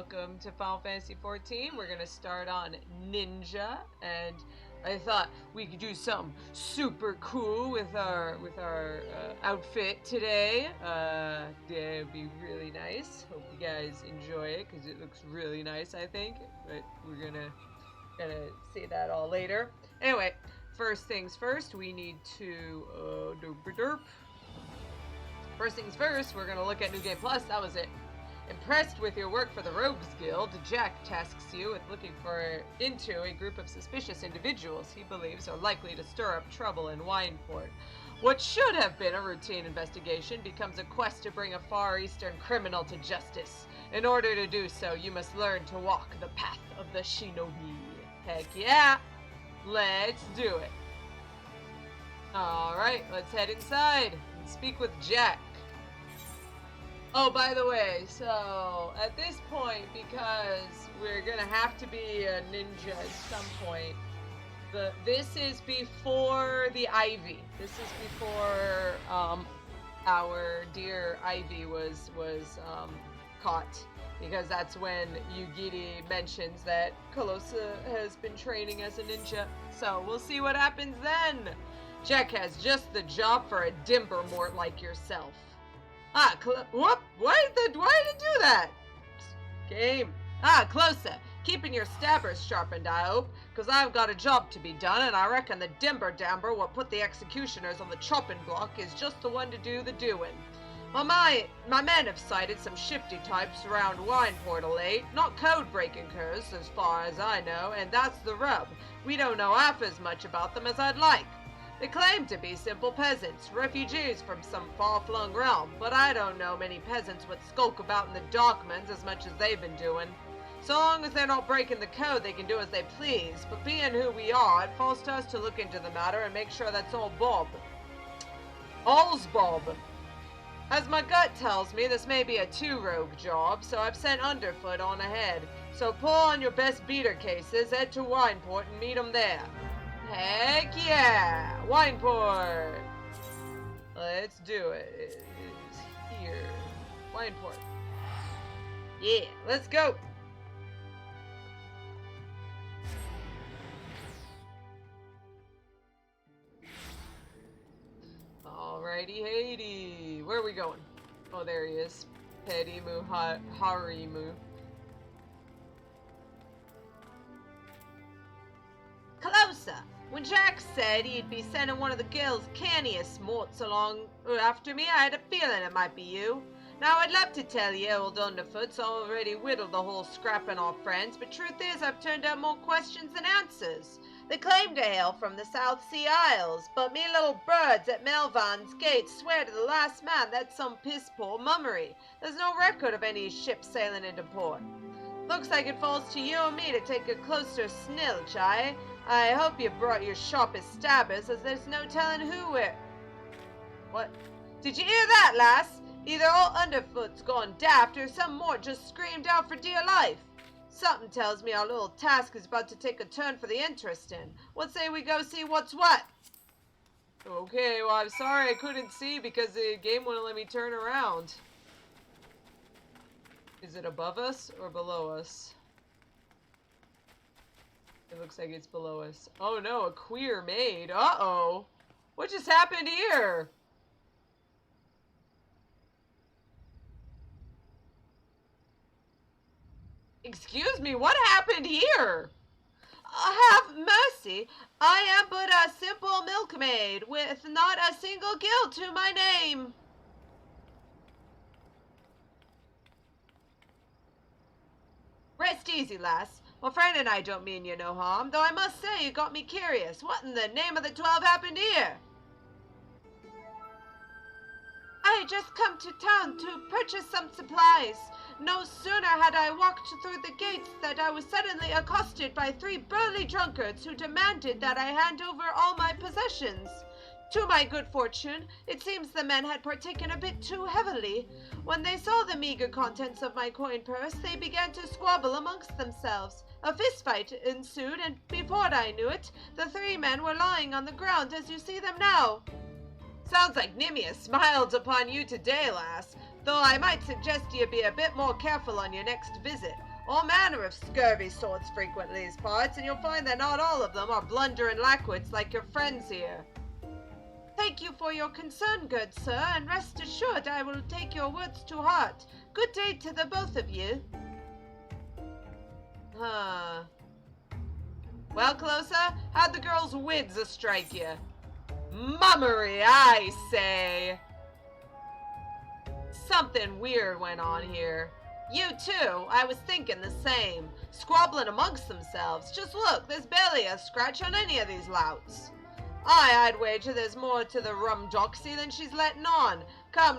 welcome to Final Fantasy XIV. We're gonna start on Ninja, and I thought we could do something super cool with our outfit today. Yeah, it'd be really nice. Hope you guys enjoy it because it looks really nice, I think. But we're gonna see that all later. Anyway, first things first, we need to First things first, we're gonna look at New Game Plus. That was it. Impressed with your work for the Rogues Guild, Jacke tasks you with looking into a group of suspicious individuals he believes are likely to stir up trouble in Wineport. What should have been a routine investigation becomes a quest to bring a Far Eastern criminal to justice. In order to do so, you must learn to walk the path of the shinobi. Heck yeah! Let's do it. Alright, let's head inside and speak with Jacke. Oh, by the way, so at this point, because we're gonna have to be a ninja at some point, this is before the Ivy. This is before our dear Ivy was caught, because that's when Yugiri mentions that Calosa has been training as a ninja. So we'll see what happens then. Jacke has just the job for a dimber mort like yourself. Whoop! Why did it do that? Game. Closer. Keeping your stabbers sharpened, I hope, because I've got a job to be done, and I reckon the dimber damber what put the executioners on the chopping block is just the one to do the doing. My men have sighted some shifty types around Wineport late, not code-breaking curs, as far as I know, and that's the rub. We don't know half as much about them as I'd like. They claim to be simple peasants, refugees from some far-flung realm, but I don't know many peasants would skulk about in the Darklands as much as they've been doing. So long as they're not breaking the code, they can do as they please, but being who we are, it falls to us to look into the matter and make sure that's all Bob. All's Bob. As my gut tells me, this may be a two-rogue job, so I've sent Underfoot on ahead. So pull on your best beater cases, head to Wineport and meet them there. Heck yeah! Wineport! Let's do it. It is here. Wineport. Yeah, let's go! Alrighty, Haiti. Where are we going? Oh, there he is. Pedimu Harimu. Calosa! When Jacke said he'd be sending one of the guild's canniest morts along after me, I had a feeling it might be you. Now, I'd love to tell you old Underfoot's already whittled the whole scrapping off friends, but truth is I've turned out more questions than answers. They claim to hail from the South Sea Isles, but me little birds at Melvan's gate swear to the last man that's some piss-poor mummery. There's no record of any ship sailing into port. Looks like it falls to you and me to take a closer snilch, aye? I hope you brought your sharpest stabbers, as there's no telling who we're... What? Did you hear that, lass? Either old Underfoot's gone daft, or some more just screamed out for dear life. Something tells me our little task is about to take a turn for the interesting. What say we go see what's what? Okay, well, I'm sorry I couldn't see because the game wouldn't let me turn around. Is it above us or below us? It looks like it's below us. Oh no, a queer maid. Uh-oh. What just happened here? Excuse me, what happened here? Have mercy. I am but a simple milkmaid with not a single guild to my name. Rest easy, lass. My friend and I don't mean you no harm, though I must say you got me curious. What in the name of the 12 happened here? I just come to town to purchase some supplies. No sooner had I walked through the gates that I was suddenly accosted by 3 burly drunkards who demanded that I hand over all my possessions. To my good fortune, it seems the men had partaken a bit too heavily. When they saw the meager contents of my coin purse, they began to squabble amongst themselves. A fistfight ensued, and before I knew it, the 3 men were lying on the ground as you see them now. Sounds like Nimia smiled upon you today, lass, though I might suggest you be a bit more careful on your next visit. All manner of scurvy sorts frequent these parts, and you'll find that not all of them are blundering lackwits like your friends here. Thank you for your concern, good sir, and rest assured I will take your words to heart. Good day to the both of you. Huh. Well, Calosa, how'd the girls' wids strike you? Mummery, I say. Something weird went on here. You too, I was thinking the same. Squabbling amongst themselves. Just look, there's barely a scratch on any of these louts. I'd wager there's more to the rumdoxy than she's letting on. Come,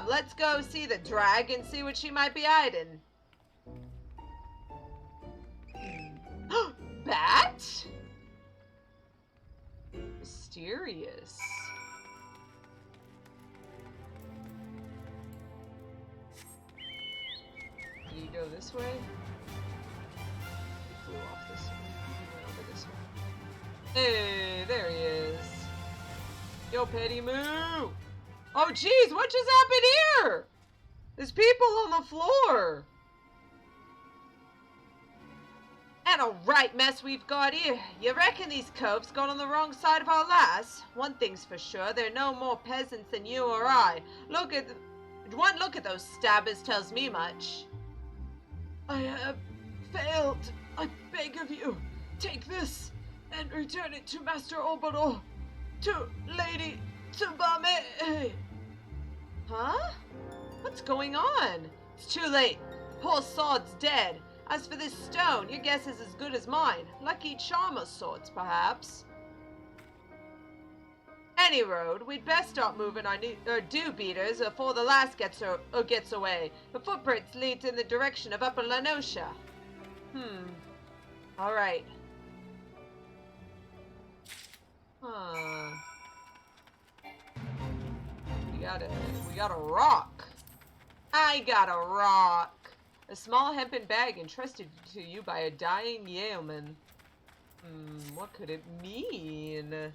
let's go see the drag and see what she might be hiding. Bat? Mysterious. Did he go this way? He flew off this way. He went over this way. Hey, there he is. Yo, Petty Moo! Oh, jeez, what just happened here? There's people on the floor. And a right mess we've got here. You reckon these coves got on the wrong side of our lass? One thing's for sure, they're no more peasants than you or I. One look at those stabbers tells me much. I have failed. I beg of you, take this and return it to Master Oboro, to Lady Tsubame. Huh? What's going on? It's too late. Poor sod's dead. As for this stone, your guess is as good as mine. Lucky charm of sorts, perhaps. Any road, we'd best start moving our do-beaters before the last gets away. The footprints lead in the direction of Upper Lanosha. All right. Huh. We got a rock. I got a rock. A small hempen bag entrusted to you by a dying yeoman. What could it mean?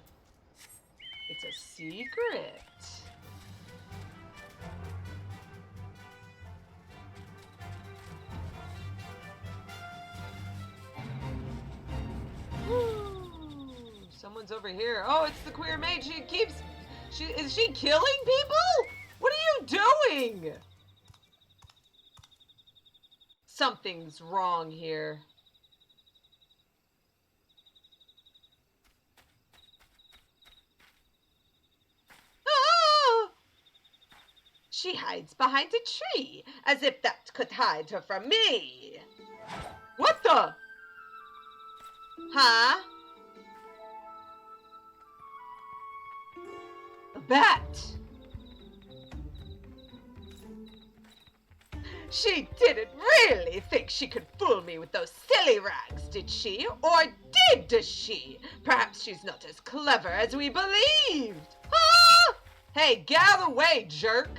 It's a secret. Woo. Someone's over here. Oh, it's the queer maid. Is she killing people? What are you doing? Something's wrong here. Ah! She hides behind a tree, as if that could hide her from me. What the? Huh? A bat. She didn't really think she could fool me with those silly rags, did she? Or did she? Perhaps she's not as clever as we believed. Ah! Hey, get out of the way, jerk!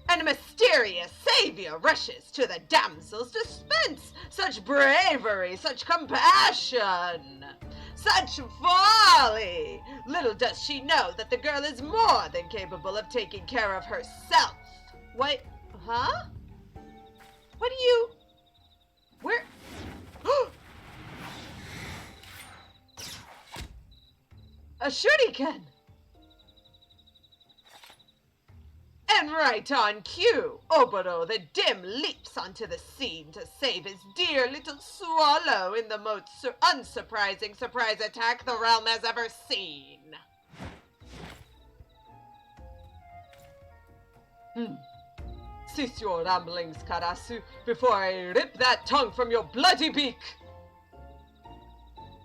And a mysterious savior rushes to the damsel's defense. Such bravery, such compassion, such folly! Little does she know that the girl is more than capable of taking care of herself. What? Huh? What do you... Where... A shuriken! And right on cue, Oboro the Dim leaps onto the scene to save his dear little swallow in the most unsurprising surprise attack the realm has ever seen. Cease your ramblings, Karasu, before I rip that tongue from your bloody beak!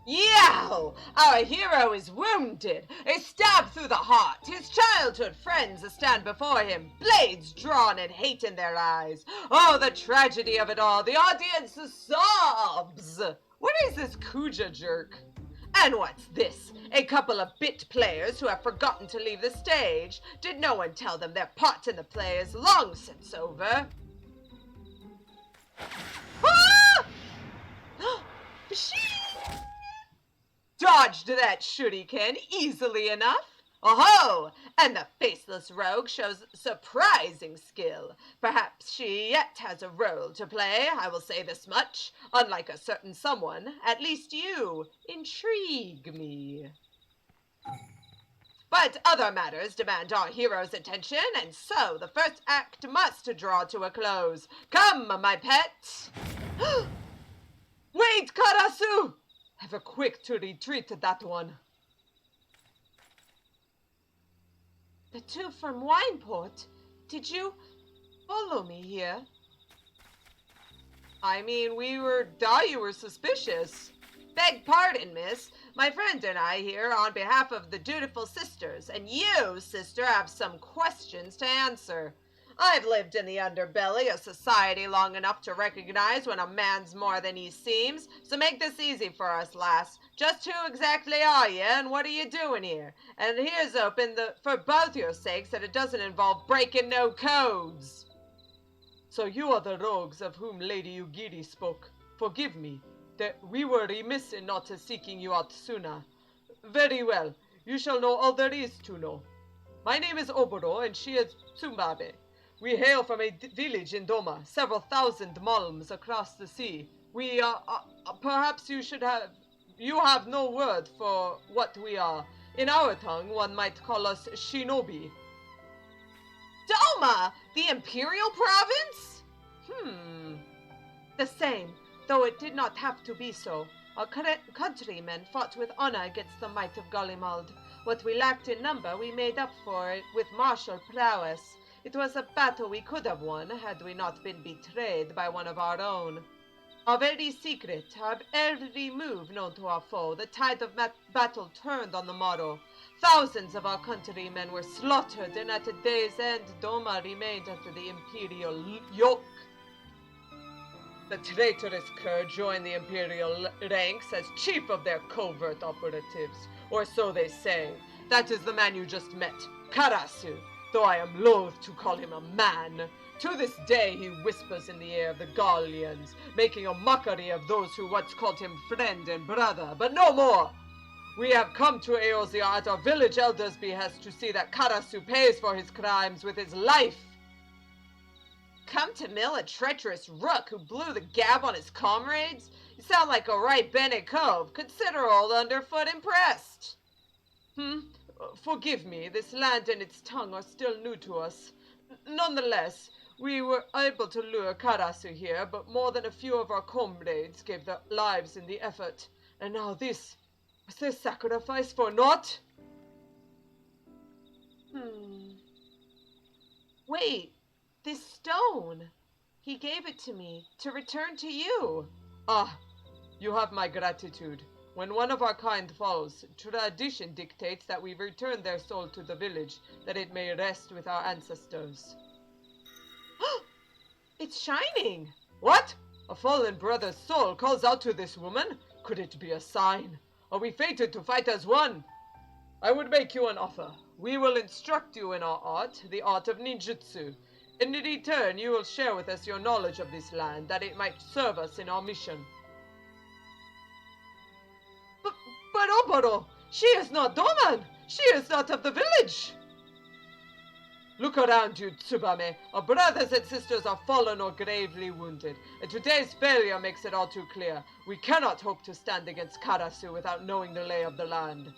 Yow! Our hero is wounded, a stab through the heart. His childhood friends stand before him, blades drawn and hate in their eyes. Oh, the tragedy of it all! The audience sobs! What is this Kuja jerk? And what's this? A couple of bit players who have forgotten to leave the stage. Did no one tell them their part in the play is long since over? Ah! Dodged that shuriken easily enough. Oh-ho! And the faceless rogue shows surprising skill. Perhaps she yet has a role to play, I will say this much. Unlike a certain someone, at least you intrigue me. But other matters demand our hero's attention, and so the first act must draw to a close. Come, my pet! Wait, Karasu! Ever quick to retreat, that one. The two from Wineport? Did you follow me here? I mean, thought you were suspicious. Beg pardon, miss. My friend and I here on behalf of the dutiful sisters, and you, sister, have some questions to answer. I've lived in the underbelly of society long enough to recognize when a man's more than he seems, so make this easy for us, lass. Just who exactly are you, and what are you doing here? And here's open for both your sakes that it doesn't involve breaking no codes. So you are the rogues of whom Lady Yugiri spoke. Forgive me, that we were remiss in not seeking you out sooner. Very well, you shall know all there is to know. My name is Oboro, and she is Tsubame. We hail from a village in Doma, several thousand malms across the sea. We are, perhaps you have no word for what we are. In our tongue, one might call us shinobi. Doma, the imperial province? The same, though it did not have to be so. Our countrymen fought with honor against the might of Garleans. What we lacked in number, we made up for it with martial prowess. It was a battle we could have won had we not been betrayed by one of our own. Our very secret, our every move known to our foe, the tide of battle turned on the morrow. Thousands of our countrymen were slaughtered, and at a day's end, Doma remained under the imperial yoke. The traitorous cur joined the imperial ranks as chief of their covert operatives, or so they say. That is the man you just met, Karasu. Though I am loath to call him a man. To this day he whispers in the ear of the Garleans, making a mockery of those who once called him friend and brother, but no more! We have come to Eorzea at our village elder's behest to see that Karasu pays for his crimes with his life. Come to mill a treacherous rook who blew the gab on his comrades? You sound like a right Bene Cove. Consider old Underfoot impressed. Forgive me, this land and its tongue are still new to us. Nonetheless, we were able to lure Karasu here, but more than a few of our comrades gave their lives in the effort. And now this, was their sacrifice for naught? Wait, this stone. He gave it to me, to return to you. Ah, you have my gratitude. When one of our kind falls, tradition dictates that we return their soul to the village, that it may rest with our ancestors. It's shining! What? A fallen brother's soul calls out to this woman? Could it be a sign? Are we fated to fight as one? I would make you an offer. We will instruct you in our art, the art of ninjutsu. In return, you will share with us your knowledge of this land, that it might serve us in our mission. But Oboro, she is not Doman! She is not of the village! Look around you, Tsubame. Our brothers and sisters are fallen or gravely wounded, and today's failure makes it all too clear. We cannot hope to stand against Karasu without knowing the lay of the land.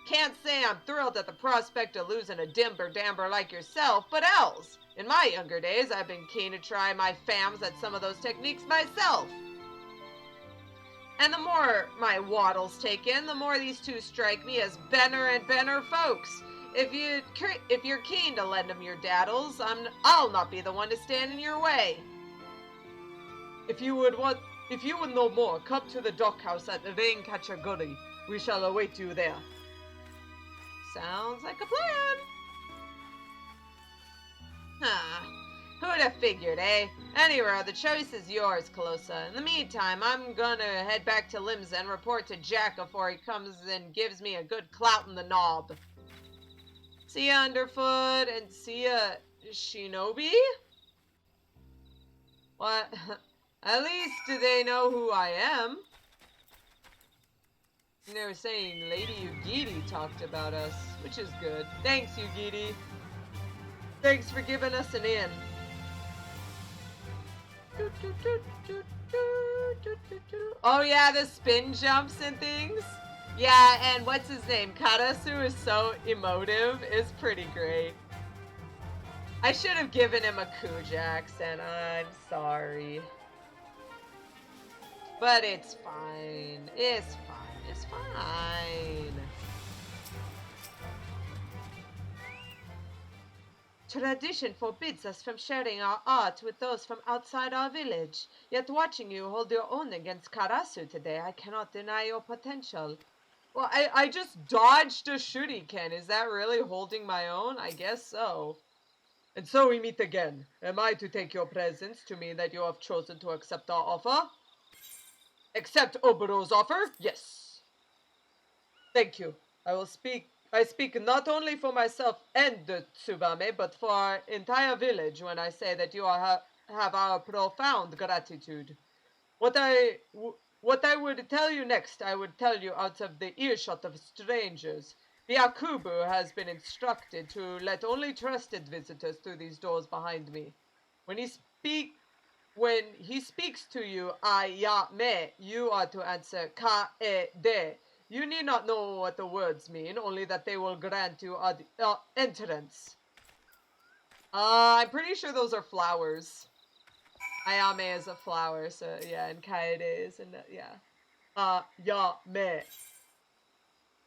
Can't say I'm thrilled at the prospect of losing a dimber-damber like yourself, but else, in my younger days, I've been keen to try my fams at some of those techniques myself. And the more my waddles take in, the more these two strike me as Benner and Benner folks. If you're keen to lend them your daddles, I'll not be the one to stand in your way. If you would know more, come to the dockhouse at Kachaguri. We shall await you there. Sounds like a plan. Who'd have figured, eh? Anyway, the choice is yours, Calosa. In the meantime, I'm gonna head back to Limsa and report to Jacke before he comes and gives me a good clout in the knob. See ya, Underfoot, and see ya, Shinobi? What? At least they know who I am. They were saying Lady Yugiri talked about us, which is good. Thanks, Yugiri. Thanks for giving us an in. Oh yeah, the spin jumps and things. Yeah, and what's his name? Karasu is so emotive. It's pretty great. I should have given him a Kuj accent. I'm sorry. But it's fine. It's fine. It's fine. Tradition forbids us from sharing our art with those from outside our village. Yet watching you hold your own against Karasu today, I cannot deny your potential. Well, I just dodged a shuriken. Is that really holding my own? I guess so. And so we meet again. Am I to take your presence to mean that you have chosen to accept our offer? Accept Oboro's offer? Yes. Thank you. I speak not only for myself and the Tsubame, but for our entire village when I say that you have our profound gratitude. What I would tell you next, I would tell you out of the earshot of strangers. The Akubu has been instructed to let only trusted visitors through these doors behind me. When he speaks to you, me, you are to answer ka-e-de. You need not know what the words mean, only that they will grant you entrance. I'm pretty sure those are flowers. Ayame is a flower, so yeah, and kaede is, and yeah. Me.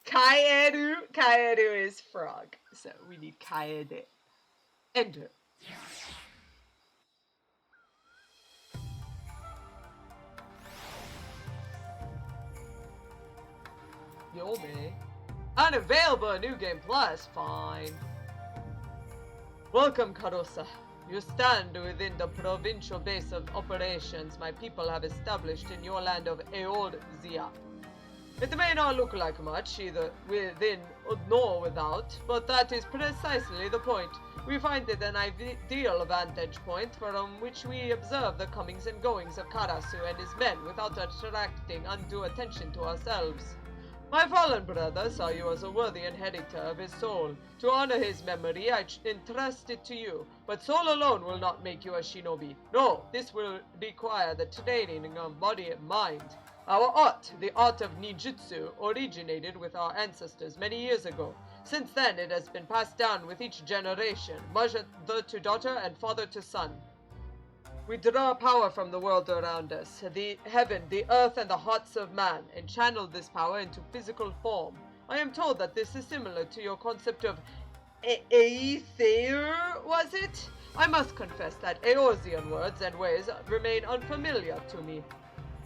Kaeru is frog, so we need kaede. Enter. Yome. Unavailable New Game Plus, fine. Welcome, Calosa. You stand within the provincial base of operations my people have established in your land of Eorzea. It may not look like much, either within nor without, but that is precisely the point. We find it an ideal vantage point from which we observe the comings and goings of Karasu and his men without attracting undue attention to ourselves. My fallen brother saw you as a worthy inheritor of his soul. To honor his memory, I entrust it to you. But soul alone will not make you a shinobi. No, this will require the training of body and mind. Our art, the art of ninjutsu, originated with our ancestors many years ago. Since then, it has been passed down with each generation, mother to daughter and father to son. We draw power from the world around us, the heaven, the earth, and the hearts of man, and channel this power into physical form. I am told that this is similar to your concept of Aether, was it? I must confess that Eorzean words and ways remain unfamiliar to me.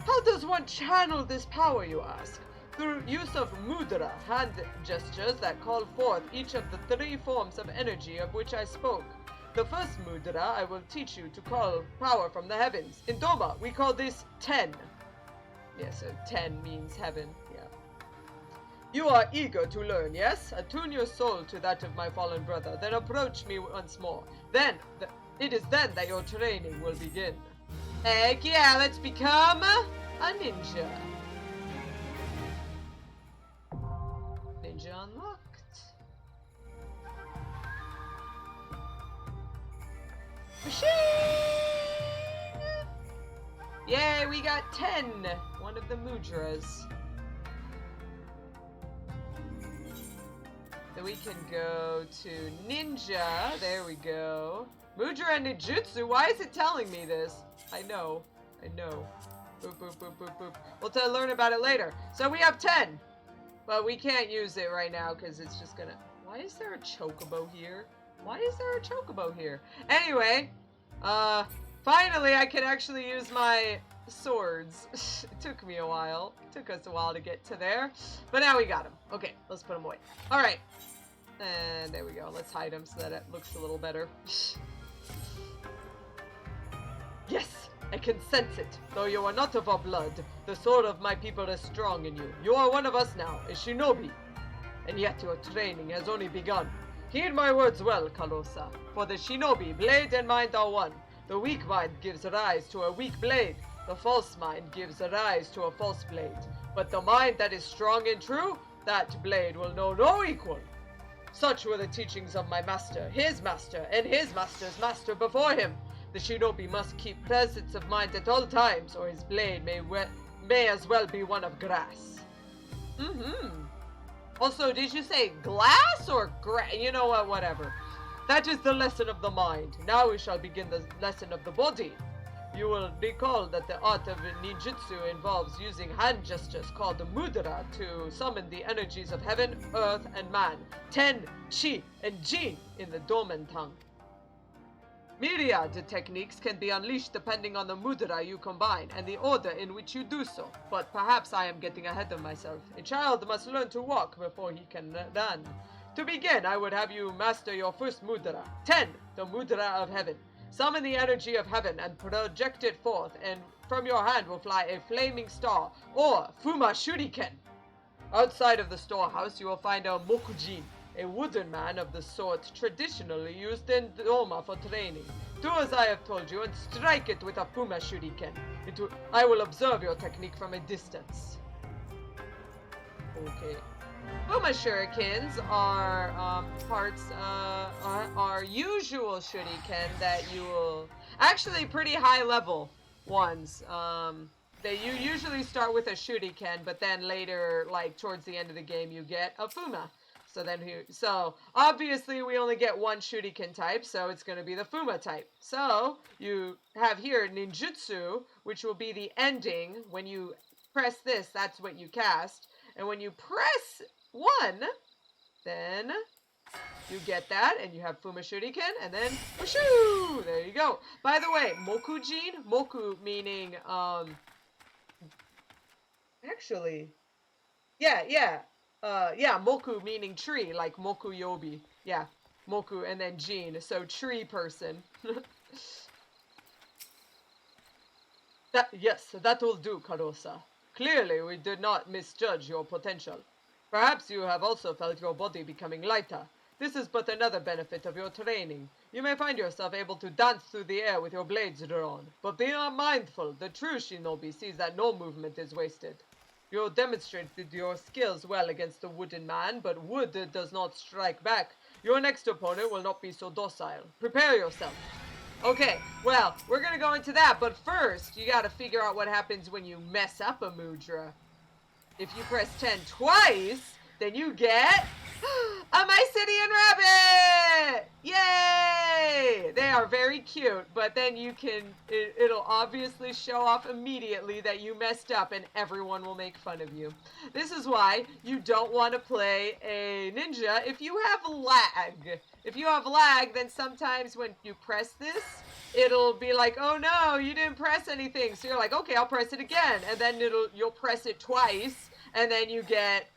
How does one channel this power, you ask? Through use of mudra, hand gestures that call forth each of the three forms of energy of which I spoke. The first mudra I will teach you to call power from the heavens. In Doma, we call this 10. Yeah, so 10 means heaven, yeah. You are eager to learn, yes? Attune your soul to that of my fallen brother, then approach me once more. It is then that your training will begin. Heck yeah, let's become a ninja. Ninja unlocked. Machine! Yay, we got 10! One of the mudras. Then we can go to ninja. There we go. Mudra and ninjutsu. Why is it telling me this? I know. Boop, boop, boop, boop, boop. We'll learn about it later. So we have 10. But we can't use it right now because it's just gonna... Why is there a chocobo here? Why is there a chocobo here? Anyway, finally I can actually use my swords. It took me a while. It took us a while to get to there. But now we got them. Okay, let's put them away. Alright. And there we go. Let's hide them so that it looks a little better. Yes, I can sense it. Though you are not of our blood, the soul of my people is strong in you. You are one of us now, a shinobi. And yet your training has only begun. Heed my words well, Calosa. For the shinobi, blade and mind are one. The weak mind gives rise to a weak blade. The false mind gives rise to a false blade. But the mind that is strong and true, that blade will know no equal. Such were the teachings of my master, and his master's master before him. The shinobi must keep presence of mind at all times, or his blade may as well be one of grass. Also, did you say glass or you know what, whatever. That is the lesson of the mind. Now we shall begin the lesson of the body. You will recall that the art of ninjutsu involves using hand gestures called the mudra to summon the energies of heaven, earth, and man. Ten, chi, and jin in the Doman tongue. Myriad techniques can be unleashed depending on the mudra you combine and the order in which you do so. But perhaps I am getting ahead of myself. A child must learn to walk before he can run. To begin, I would have you master your first mudra. 10, the mudra of heaven. Summon the energy of heaven and project it forth, and from your hand will fly a flaming star, or Fuma Shuriken. Outside of the storehouse, you will find a Mokujin, a wooden man of the sort traditionally used in Doma for training. Do as I have told you and strike it with a Fuma Shuriken. I will observe your technique from a distance. Okay. Fuma shurikens are are usual shuriken that you will actually pretty high level ones. You usually start with a shuriken, but then later, like towards the end of the game, you get a Fuma. So obviously we only get one shuriken type, so it's going to be the Fuma type. So you have here ninjutsu, which will be the ending. When you press this, that's what you cast. And when you press 1, then you get that, and you have Fuma Shuriken, and then whooshoo! There you go. By the way, Mokujin, Moku meaning, actually, Moku meaning tree, like Moku Yobi. Yeah, Moku, and then Jin, so tree person. That will do, Calosa. Clearly, we did not misjudge your potential. Perhaps you have also felt your body becoming lighter. This is but another benefit of your training. You may find yourself able to dance through the air with your blades drawn. But be mindful, the true shinobi sees that no movement is wasted. You demonstrated your skills well against the wooden man, but wood does not strike back. Your next opponent will not be so docile. Prepare yourself. Okay, well, we're gonna go into that, but first, you gotta figure out what happens when you mess up a mudra. If you press 10 twice, then you get a Mycenian rabbit! Yay! They are very cute, but then you can, it'll obviously show off immediately that you messed up and everyone will make fun of you. This is why you don't want to play a ninja if you have lag. If you have lag, then sometimes when you press this, it'll be like, oh no, you didn't press anything. So you're like, okay, I'll press it again. And then you'll press it twice. And then you get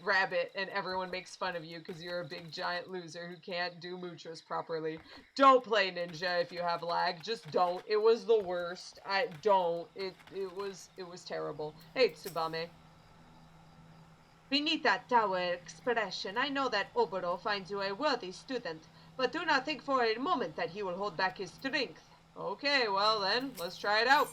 rabbit, and everyone makes fun of you because you're a big giant loser who can't do mudras properly. Don't play ninja if you have lag. Just don't. It was the worst. It was terrible. Hey, Tsubame. Beneath that dour expression, I know that Oboro finds you a worthy student, but do not think for a moment that he will hold back his strength. Okay, well then, let's try it out.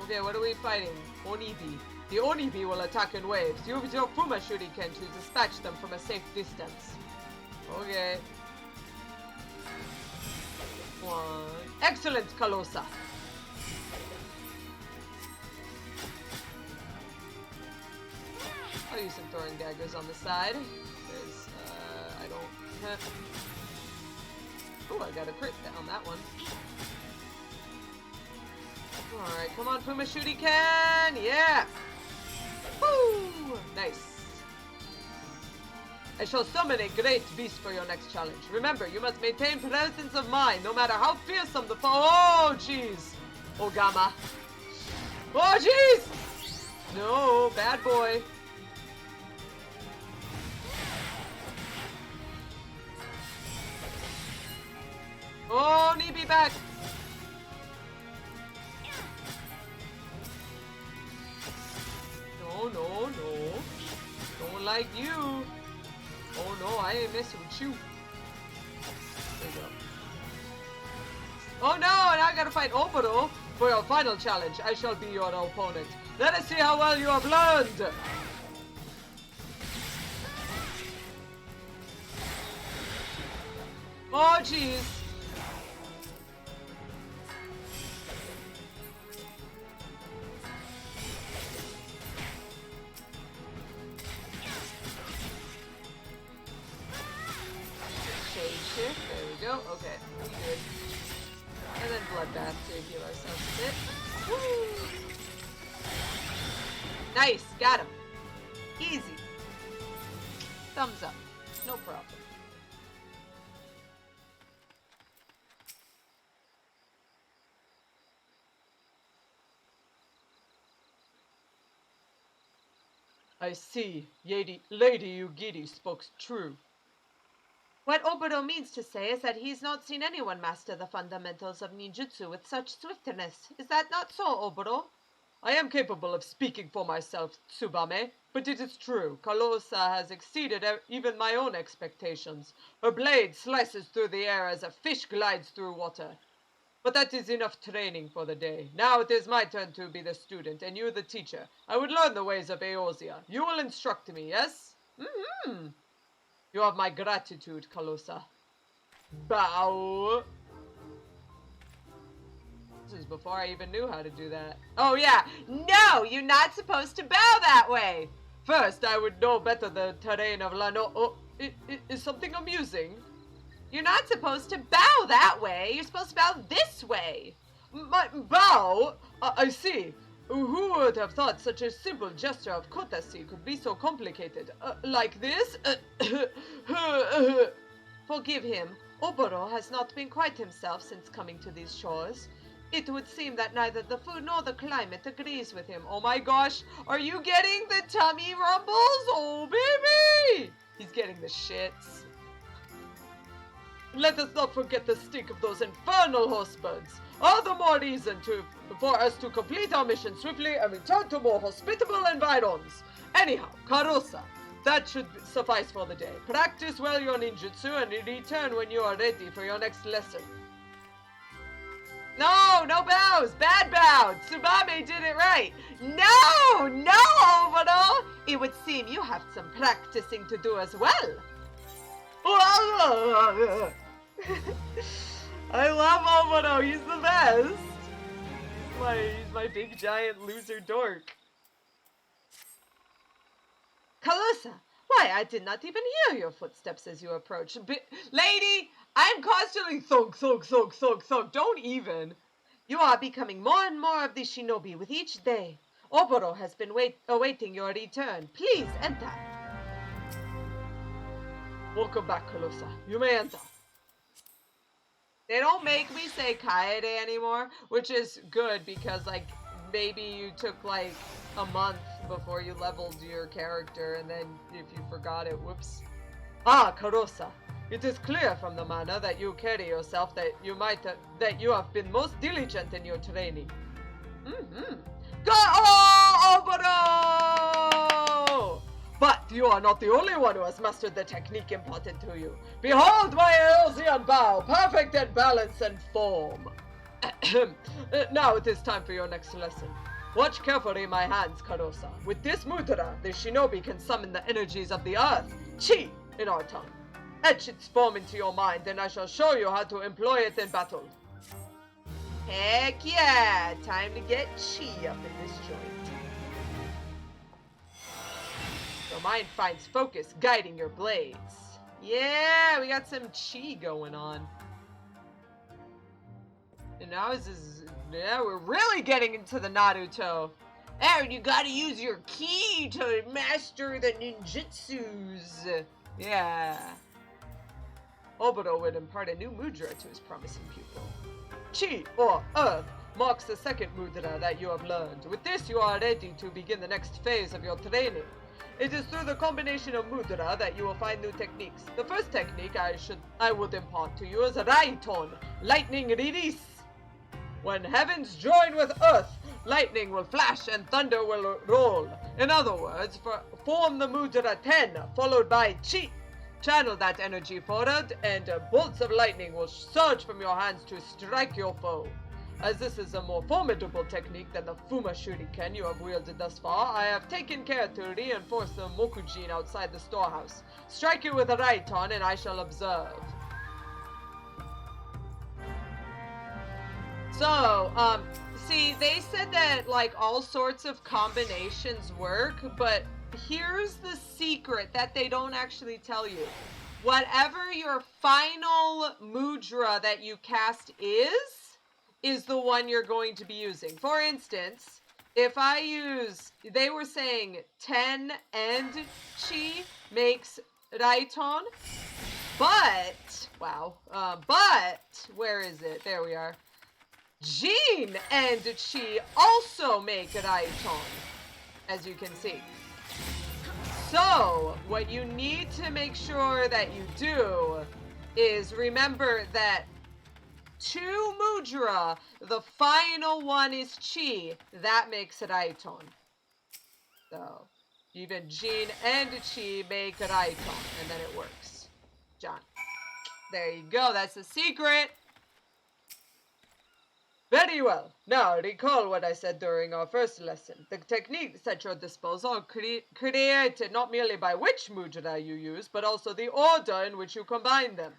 Okay, what are we fighting? Onibi. The Onibi will attack in waves. Use your Fuma Shuriken to dispatch them from a safe distance. Okay. 1. Excellent, Calosa. I'll use some throwing daggers on the side. Because, I don't... Oh, I got a crit on that one. Alright, come on, Fuma Shuriken! Yeah! Woo! Nice. I shall summon a great beast for your next challenge. Remember, you must maintain presence of mind, no matter how fearsome the foe. Oh, jeez! Oh, Gamma. Oh, jeez! No, bad boy. Oh, Nibi back! No, no, no. Don't like you. Oh no, I ain't messing with you. There you go. Oh no, and I gotta fight Oboro. For your final challenge, I shall be your opponent. Let us see how well you have learned. Oh jeez. Shift. There we go. Okay, good. And then bloodbath to heal ourselves a bit. Woo! Nice, got him. Easy. Thumbs up. No problem. I see. Lady Yugiri spoke true. What Oboro means to say is that he's not seen anyone master the fundamentals of ninjutsu with such swiftness. Is that not so, Oboro? I am capable of speaking for myself, Tsubame, but it is true. Calosa has exceeded even my own expectations. Her blade slices through the air as a fish glides through water. But that is enough training for the day. Now it is my turn to be the student, and you the teacher. I would learn the ways of Eorzea. You will instruct me, yes? Mm-hmm. You have my gratitude, Calosa. Bow. This is before I even knew how to do that. Oh yeah, no, you're not supposed to bow that way. First, I would know better the terrain of Lano. Oh, is something amusing? You're not supposed to bow that way. You're supposed to bow this way. Bow? I see. Who would have thought such a simple gesture of courtesy could be so complicated? Like this? Forgive him. Oboro has not been quite himself since coming to these shores. It would seem that neither the food nor the climate agrees with him. Oh my gosh, are you getting the tummy rumbles? Oh baby! He's getting the shits. Let us not forget the stink of those infernal horseburns. All the more reason for us to complete our mission swiftly and return to more hospitable environs. Anyhow, Karasu, that should suffice for the day. Practice well your ninjutsu and return when you are ready for your next lesson. No bows! Bad bow! Tsubame did it right! No, Oboro! It would seem you have some practicing to do as well. I love Oboro, he's the best! He's my big giant loser dork. Calosa, why, I did not even hear your footsteps as you approached. Lady, I'm constantly thunk. Don't even. You are becoming more and more of the shinobi with each day. Oboro has been awaiting your return. Please enter. Welcome back, Calosa. You may enter. They don't make me say kaede anymore, which is good because, maybe you took, a month before you leveled your character, and then if you forgot it, whoops. Ah, Calosa. It is clear from the manner that you carry yourself that you have been most diligent in your training. Go, Oboro! But you are not the only one who has mastered the technique imparted to you. Behold my Eorzean bow, perfect in balance and form. Now it is time for your next lesson. Watch carefully my hands, Calosa. With this mudra, the shinobi can summon the energies of the earth, chi, in our tongue. Etch its form into your mind, and I shall show you how to employ it in battle. Heck yeah! Time to get chi up in this joint. Your mind finds focus, guiding your blades. Yeah, we got some chi going on. And now we're really getting into the Naruto. And you gotta use your ki to master the ninjutsus. Yeah. Oboro would impart a new mudra to his promising pupil. Chi, or earth, marks the second mudra that you have learned. With this, you are ready to begin the next phase of your training. It is through the combination of mudra that you will find new techniques. The first technique I would impart to you is Raiton, lightning release. When heavens join with earth, lightning will flash and thunder will roll. In other words, form the mudra 10, followed by chi. Channel that energy forward, and bolts of lightning will surge from your hands to strike your foe. As this is a more formidable technique than the Fuma Shuriken you have wielded thus far, I have taken care to reinforce the Mokujin outside the storehouse. Strike it with a Raiton, and I shall observe. So, see, they said that, like, all sorts of combinations work, but here's the secret that they don't actually tell you. Whatever your final mudra that you cast is the one you're going to be using. For instance, if I use, they were saying 10 and chi makes Raiton, but, wow, but, where is it? There we are. Jin and Chi also make Raiton, as you can see. So, what you need to make sure that you do is remember that 2 mudra, the final one is Chi, that makes Raiton. So, even Jin and Chi make Raiton, and then it works. John. There you go, that's the secret. Very well. Now, recall what I said during our first lesson. The techniques at your disposal are created not merely by which mudra you use, but also the order in which you combine them.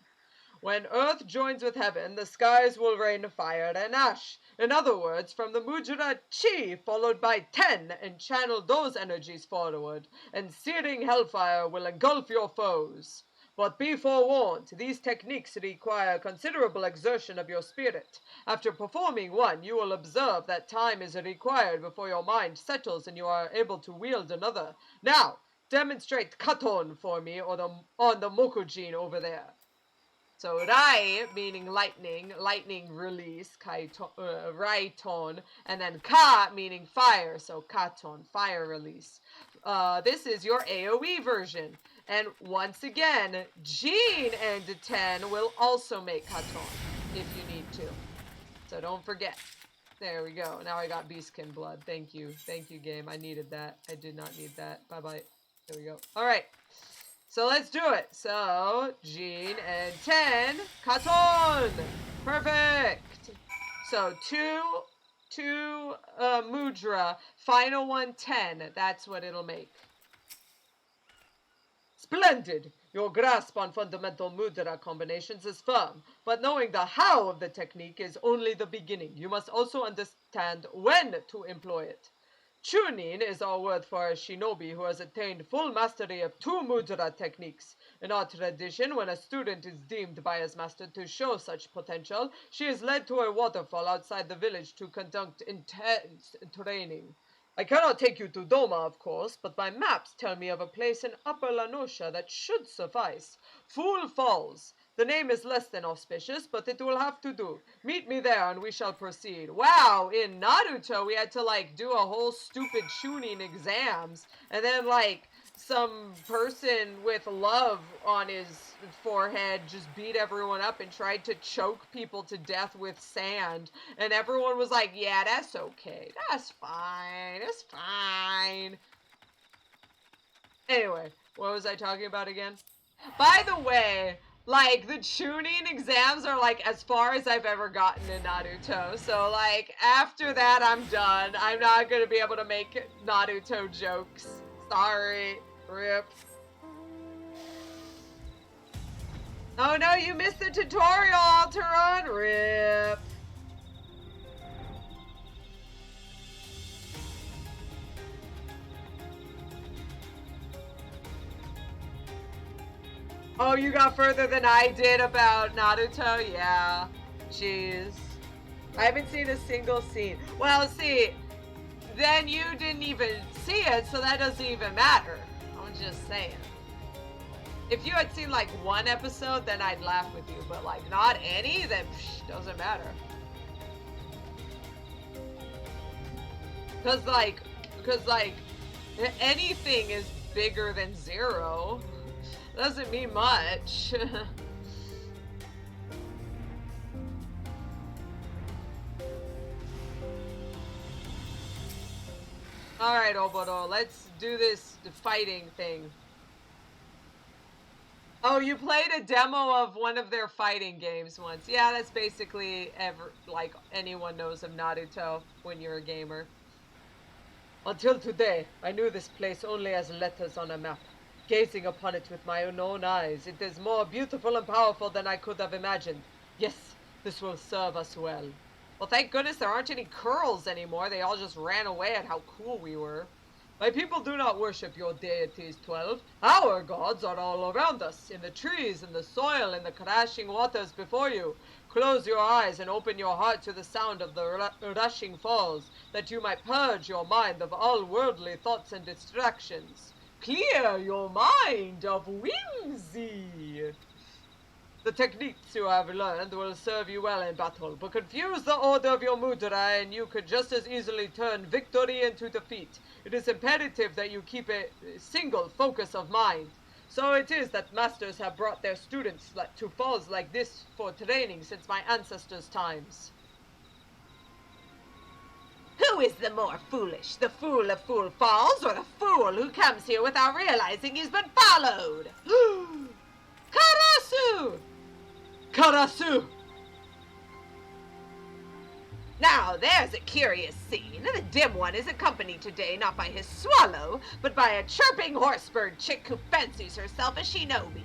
When earth joins with heaven, the skies will rain fire and ash. In other words, from the mudra chi, followed by 10, and channel those energies forward, and searing hellfire will engulf your foes. But be forewarned, these techniques require considerable exertion of your spirit. After performing one, you will observe that time is required before your mind settles and you are able to wield another. Now, demonstrate katon for me on the Mokujin over there. So Rai, meaning lightning, lightning release, Raiton, and then Ka, meaning fire, so Katon, fire release. This is your AoE version. And once again, Jin and 10 will also make Katon, if you need to. So don't forget. There we go. Now I got Beastkin blood. Thank you. Thank you, game. I needed that. I did not need that. Bye-bye. There we go. All right. So let's do it. So, Jin and 10, Katon. Perfect. So, two mudra, final one 10. That's what it'll make. Splendid! Your grasp on fundamental mudra combinations is firm, but knowing the how of the technique is only the beginning. You must also understand when to employ it. Chunin is our word for a shinobi who has attained full mastery of 2 mudra techniques. In our tradition, when a student is deemed by his master to show such potential, she is led to a waterfall outside the village to conduct intense training. I cannot take you to Doma, of course, but my maps tell me of a place in Upper Lanosha that should suffice. Fool Falls. The name is less than auspicious, but it will have to do. Meet me there and we shall proceed. Wow, in Naruto we had to, like, do a whole stupid Chunin exams, and then, like, some person with love on his forehead just beat everyone up and tried to choke people to death with sand. And everyone was like, yeah, that's okay. That's fine. It's fine. Anyway, what was I talking about again? By the way, like, the Chunin exams are, like, as far as I've ever gotten in Naruto. So, like, after that, I'm done. I'm not gonna be able to make Naruto jokes. Sorry. Rip. Oh no, you missed the tutorial, Alteron. Rip. Oh, you got further than I did about Naruto? Yeah. Jeez. I haven't seen a single scene. Well, see, then you didn't even see it, so that doesn't even matter. I'm just saying. If you had seen, like, one episode, then I'd laugh with you. But, like, not any, then doesn't matter. Because, like, anything is bigger than 0. Doesn't mean much. Alright, Oboro, let's do this fighting thing. Oh, you played a demo of one of their fighting games once. Yeah, that's basically like anyone knows of Naruto when you're a gamer. Until today, I knew this place only as letters on a map. Gazing upon it with my own eyes, it is more beautiful and powerful than I could have imagined. Yes, this will serve us well. Well, thank goodness there aren't any curls anymore. They all just ran away at how cool we were. My people do not worship your deities, 12. Our gods are all around us, in the trees, in the soil, in the crashing waters before you. Close your eyes and open your heart to the sound of the rushing falls, that you might purge your mind of all worldly thoughts and distractions. Clear your mind of whimsy. The techniques you have learned will serve you well in battle, but confuse the order of your mudra and you could just as easily turn victory into defeat. It is imperative that you keep a single focus of mind. So it is that masters have brought their students to falls like this for training since my ancestors' times. Who is the more foolish, the fool of Fool Falls, or the fool who comes here without realizing he's been followed? Karasu! Karasu! Now, there's a curious scene. The dim one is accompanied today not by his swallow, but by a chirping horsebird chick who fancies herself a shinobi.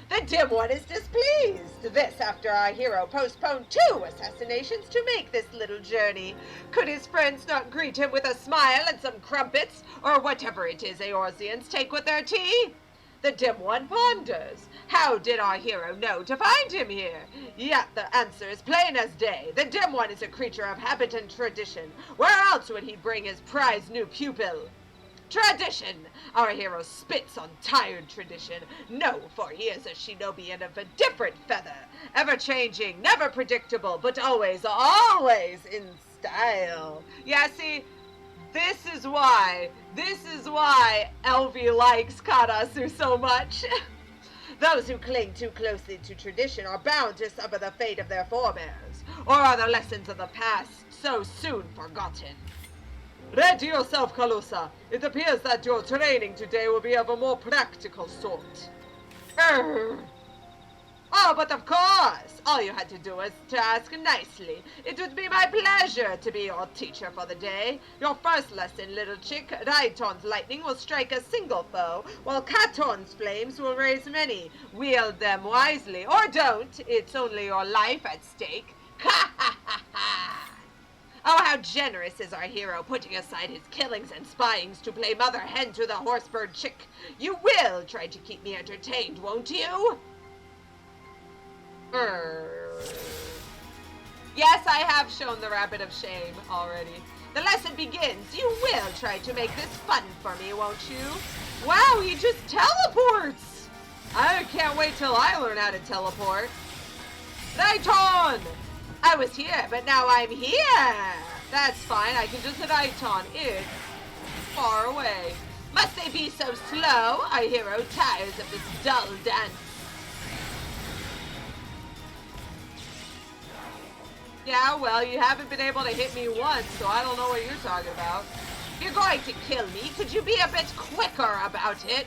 The dim one is displeased. This after our hero postponed 2 assassinations to make this little journey. Could his friends not greet him with a smile and some crumpets, or whatever it is Eorzeans take with their tea? The dim one ponders. How did our hero know to find him here? Yet the answer is plain as day. The dim one is a creature of habit and tradition. Where else would he bring his prized new pupil? Tradition! Our hero spits on tired tradition. No, for he is a shinobi and of a different feather. Ever-changing, never predictable, but always, always in style. Yeah, see, this is why Elvie likes Karasu so much. Those who cling too closely to tradition are bound to suffer the fate of their forebears, or are the lessons of the past so soon forgotten. Ready yourself, Calosa. It appears that your training today will be of a more practical sort. Oh, but of course! All you had to do was to ask nicely. It would be my pleasure to be your teacher for the day. Your first lesson, little chick, Raiton's lightning will strike a single foe, while Katon's flames will raise many. Wield them wisely, or don't. It's only your life at stake. Ha ha ha ha! Oh, how generous is our hero, putting aside his killings and spyings to play mother hen to the horsebird chick. You will try to keep me entertained, won't you? Yes, I have shown the rabbit of shame already. The lesson begins. You will try to make this fun for me, won't you? Wow, he just teleports! I can't wait till I learn how to teleport. Raiton! I was here, but now I'm here! That's fine, I can just Raiton. It's far away. Must they be so slow? Our hero tires of this dull dance. Yeah, well, you haven't been able to hit me once, so I don't know what you're talking about. If you're going to kill me, could you be a bit quicker about it?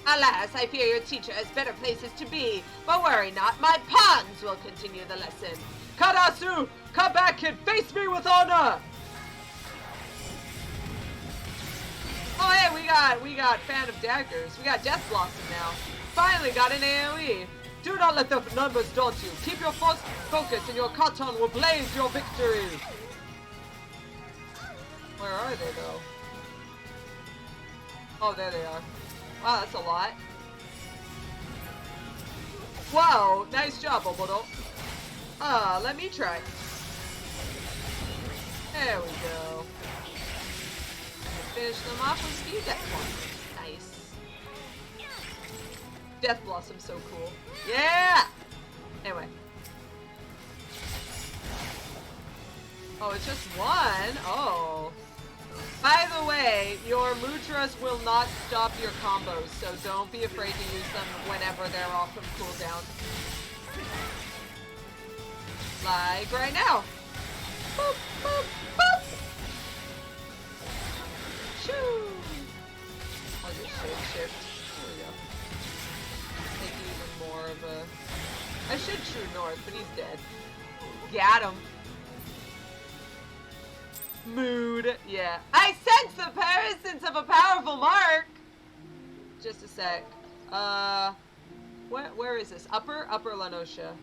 Alas, I fear your teacher has better places to be. But worry not, my pawns will continue the lesson. Karasu, come back and face me with honor! Oh hey, we got fan of daggers. We got Death Blossom now. Finally got an AoE. Do not let the numbers daunt you. Keep your focus and your Katon will blaze your victory. Where are they though? Oh, there they are. Wow, that's a lot. Wow, nice job, Oboro. Let me try. There we go. Finish them off with speed Death Blossom. Nice. Death Blossom's so cool. Yeah! Anyway. Oh, it's just one? Oh. By the way, your mudras will not stop your combos, so don't be afraid to use them whenever they're off from cooldown. Like right now. Boop, boop, boop. Shoo! I'll just shift. There we go. Take even more of a... I should true north, but he's dead. Got him. Mood. Yeah. I sense the presence of a powerful mark! Just a sec. Where is this? Upper Lanosha.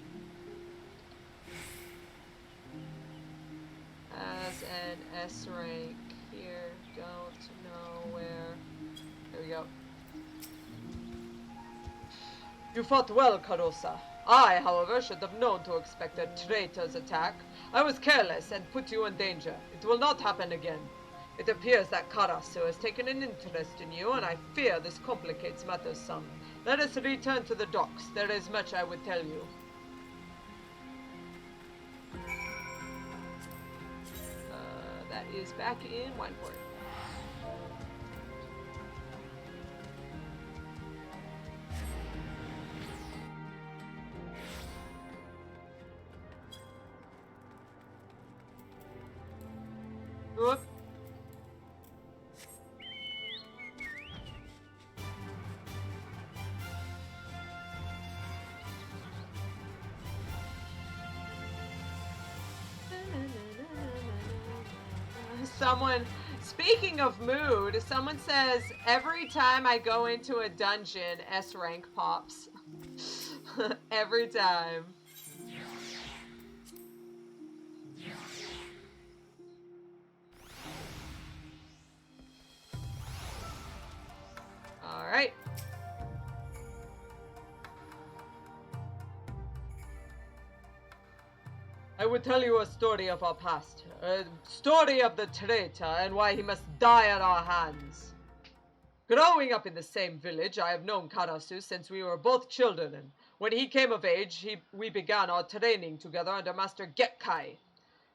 As an S rank here. Don't know where. There we go. You fought well, Calosa. I, however, should have known to expect a traitor's attack. I was careless and put you in danger. It will not happen again. It appears that Karasu has taken an interest in you, and I fear this complicates matters some. Let us return to the docks. There is much I would tell you. That is back in Wineport. Whoop. Someone, speaking of mood, someone says, every time I go into a dungeon, S rank pops. Every time. Alright. I would tell you a story of our past. A story of the traitor and why he must die at our hands. Growing up in the same village, I have known Karasu since we were both children, and when he came of age, we began our training together under Master Jacke.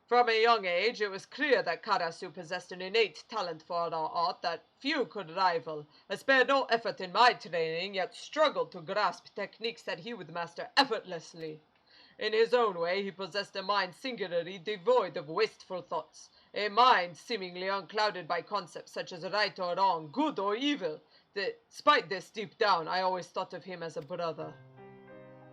From a young age, it was clear that Karasu possessed an innate talent for our art that few could rival. I spared no effort in my training, yet struggled to grasp techniques that he would master effortlessly. In his own way, he possessed a mind singularly devoid of wasteful thoughts, a mind seemingly unclouded by concepts such as right or wrong, good or evil. Despite this, deep down, I always thought of him as a brother.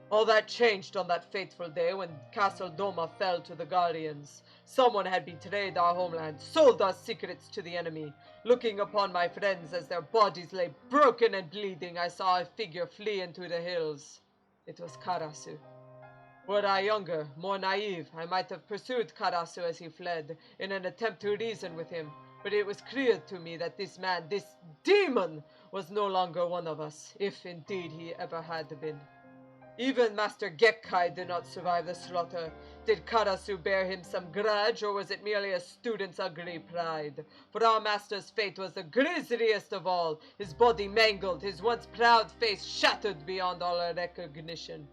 All that changed on that fateful day when Castle Doma fell to the Garleans. Someone had betrayed our homeland, sold our secrets to the enemy. Looking upon my friends as their bodies lay broken and bleeding, I saw a figure flee into the hills. It was Karasu. Were I younger, more naive, I might have pursued Karasu as he fled, in an attempt to reason with him. But it was clear to me that this man, this demon, was no longer one of us, if indeed he ever had been. Even Master Jacke did not survive the slaughter. Did Karasu bear him some grudge, or was it merely a student's ugly pride? For our master's fate was the grisliest of all, his body mangled, his once proud face shattered beyond all recognition.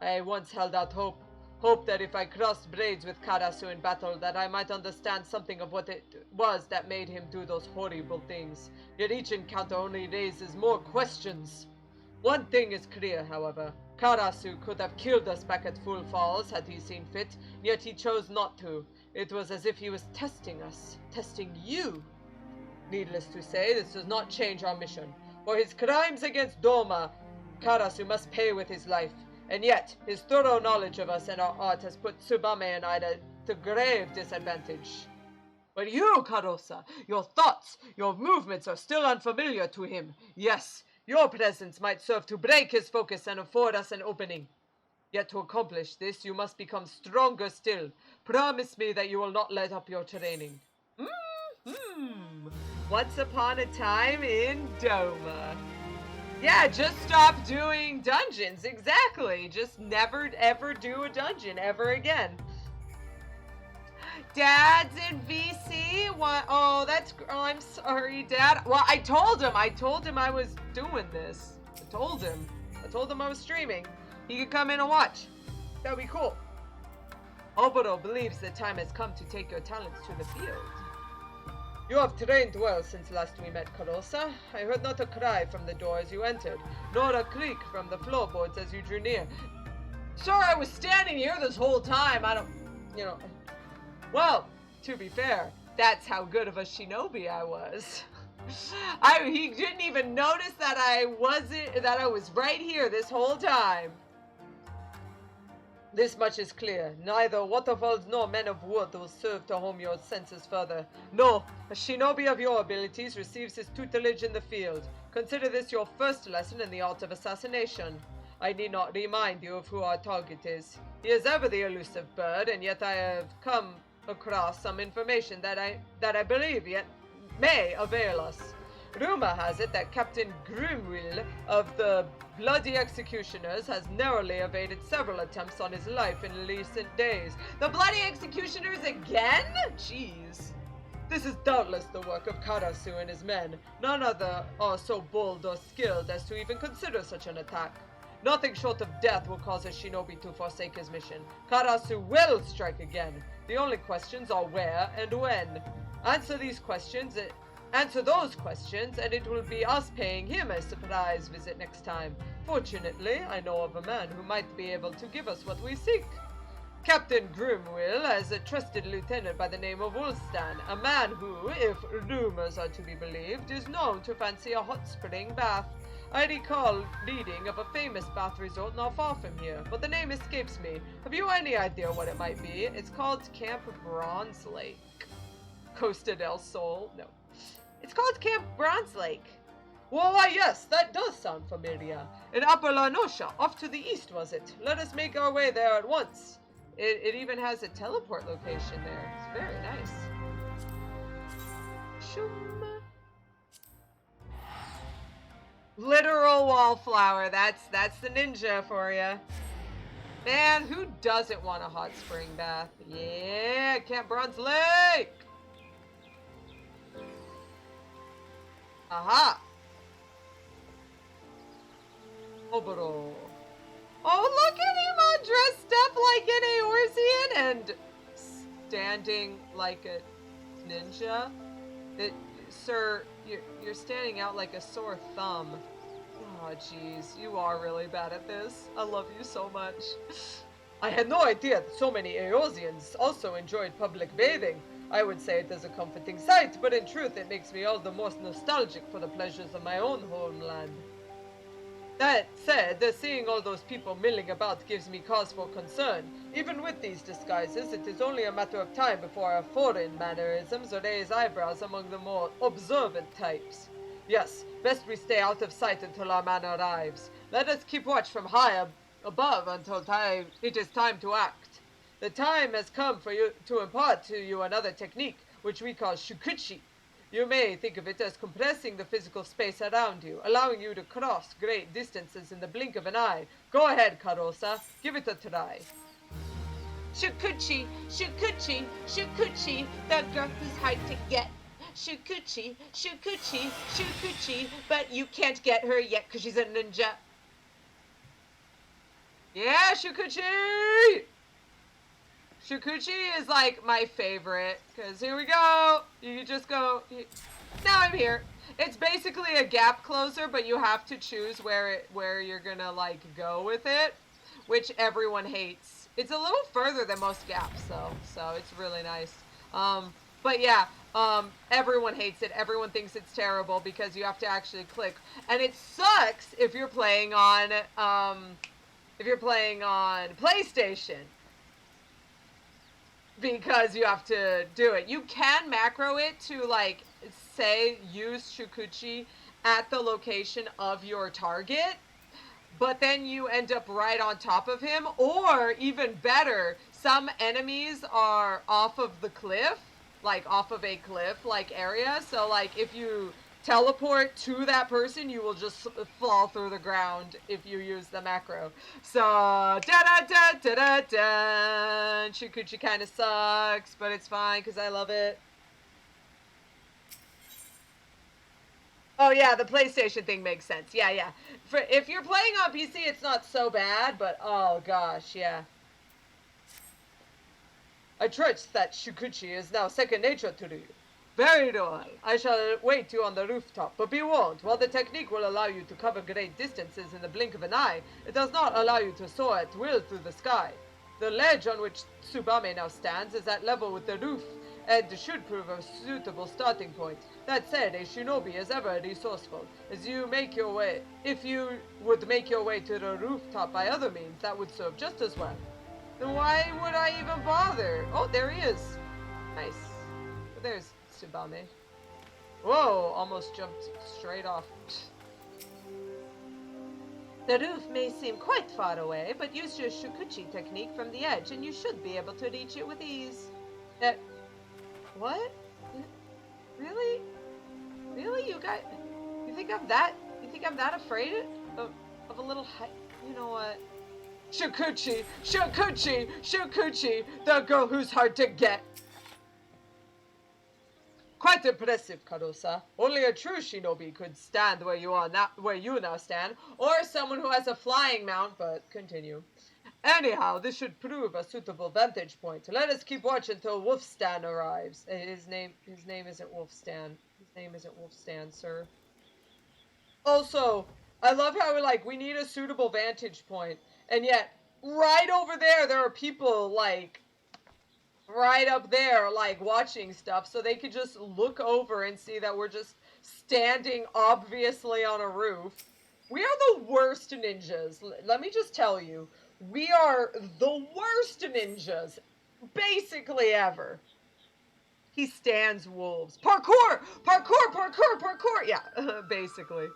I once held out hope that if I crossed blades with Karasu in battle, that I might understand something of what it was that made him do those horrible things. Yet each encounter only raises more questions. One thing is clear, however. Karasu could have killed us back at Full Falls had he seen fit, yet he chose not to. It was as if he was testing us, testing you. Needless to say, this does not change our mission. For his crimes against Doma, Karasu must pay with his life. And yet, his thorough knowledge of us and our art has put Tsubame and I to grave disadvantage. But you, Calosa, your thoughts, your movements are still unfamiliar to him. Yes, your presence might serve to break his focus and afford us an opening. Yet to accomplish this, you must become stronger still. Promise me that you will not let up your training. Once upon a time in Doma. Yeah, just stop doing dungeons. Exactly. Just never, ever do a dungeon ever again. Dad's in VC? What? Oh, I'm sorry, Dad. Well, I told him I was doing this. I told him I was streaming. He could come in and watch. That'd be cool. Oboro believes the time has come to take your talents to the field. You have trained well since last we met, Calosa. I heard not a cry from the door as you entered, nor a creak from the floorboards as you drew near. Sir, I was standing here this whole time. Well, to be fair, that's how good of a shinobi I was. He didn't even notice that I was right here this whole time. This much is clear. Neither waterfalls nor men of wood will serve to home your senses further. No, a shinobi of your abilities receives his tutelage in the field. Consider this your first lesson in the art of assassination. I need not remind you of who our target is. He is ever the elusive bird, and yet I have come across some information that I believe yet may avail us. Rumor has it that Captain Grimwill of the Bloody Executioners has narrowly evaded several attempts on his life in recent days. The Bloody Executioners again? Jeez. This is doubtless the work of Karasu and his men. None other are so bold or skilled as to even consider such an attack. Nothing short of death will cause a shinobi to forsake his mission. Karasu will strike again. The only questions are where and when. Answer those questions, and it will be us paying him a surprise visit next time. Fortunately, I know of a man who might be able to give us what we seek. Captain Grimwill has a trusted lieutenant by the name of Ul'dah, a man who, if rumors are to be believed, is known to fancy a hot spring bath. I recall reading of a famous bath resort not far from here, but the name escapes me. Have you any idea what it might be? It's called Camp Bronze Lake. Costa del Sol? No. It's called Camp Bronze Lake. Well, why, yes, that does sound familiar. In Upper La Nosha, off to the east, was it? Let us make our way there at once. It even has a teleport location there. It's very nice. Shoom. Literal wallflower. That's the ninja for you. Man, who doesn't want a hot spring bath? Yeah, Camp Bronze Lake. Aha! Oboro. Oh, look at him all dressed up like an Eorzea and standing like a ninja. Sir, you're standing out like a sore thumb. Oh, jeez, you are really bad at this. I love you so much. I had no idea that so many Eorzeans also enjoyed public bathing. I would say it is a comforting sight, but in truth it makes me all the more nostalgic for the pleasures of my own homeland. That said, seeing all those people milling about gives me cause for concern. Even with these disguises, it is only a matter of time before our foreign mannerisms raise eyebrows among the more observant types. Yes, best we stay out of sight until our man arrives. Let us keep watch from high above until it is time to act. The time has come for you to impart to you another technique, which we call shukuchi. You may think of it as compressing the physical space around you, allowing you to cross great distances in the blink of an eye. Go ahead, Calosa. Give it a try. Shukuchi, shukuchi, shukuchi, the girth is hard to get. Shukuchi, shukuchi, shukuchi, but you can't get her yet because she's a ninja. Yeah, shukuchi! Shukuchi is like my favorite, because here we go. You just go, now I'm here. It's basically a gap closer, but you have to choose where you're gonna like go with it, which everyone hates. It's a little further than most gaps though, so it's really nice. But yeah, everyone hates it. Everyone thinks it's terrible because you have to actually click, and it sucks if you're playing on PlayStation. Because you have to do it. You can macro it to like say use Shukuchi at the location of your target, but then you end up right on top of him, or even better, some enemies are off of the cliff, like off of a cliff like area, so like if you teleport to that person, you will just fall through the ground if you use the macro. So, da-da-da-da-da-da. Shukuchi kind of sucks, but it's fine because I love it. Oh yeah, the PlayStation thing makes sense. Yeah. If you're playing on PC, it's not so bad, but oh gosh, yeah. I trust that Shukuchi is now second nature to you. Very well. I shall wait you on the rooftop, but be warned, while the technique will allow you to cover great distances in the blink of an eye, it does not allow you to soar at will through the sky. The ledge on which Tsubame now stands is at level with the roof, and should prove a suitable starting point. That said, a shinobi is ever resourceful. If you would make your way to the rooftop by other means, that would serve just as well. Then why would I even bother? Oh, there he is. Nice. There's Tsubame. Whoa, almost jumped straight off. The roof may seem quite far away, but use your shukuchi technique from the edge and you should be able to reach it with ease. What? Really? Really? You think I'm that afraid of a little you know what? Shukuchi! Shukuchi! Shukuchi! The girl who's hard to get! Quite impressive, Calosa. Only a true shinobi could stand where you now stand, or someone who has a flying mount, but continue. Anyhow, this should prove a suitable vantage point. Let us keep watch until Wolfstan arrives. His name isn't Wolfstan. His name isn't Wolfstan, sir. Also, I love how, like, we need a suitable vantage point, and yet, right over there are people, like, right up there, like, watching stuff, so they could just look over and see that we're just standing, obviously, on a roof. We are the worst ninjas. Let me just tell you. We are the worst ninjas, basically, ever. He stands wolves. Parkour! Parkour! Parkour! Parkour! Yeah, basically.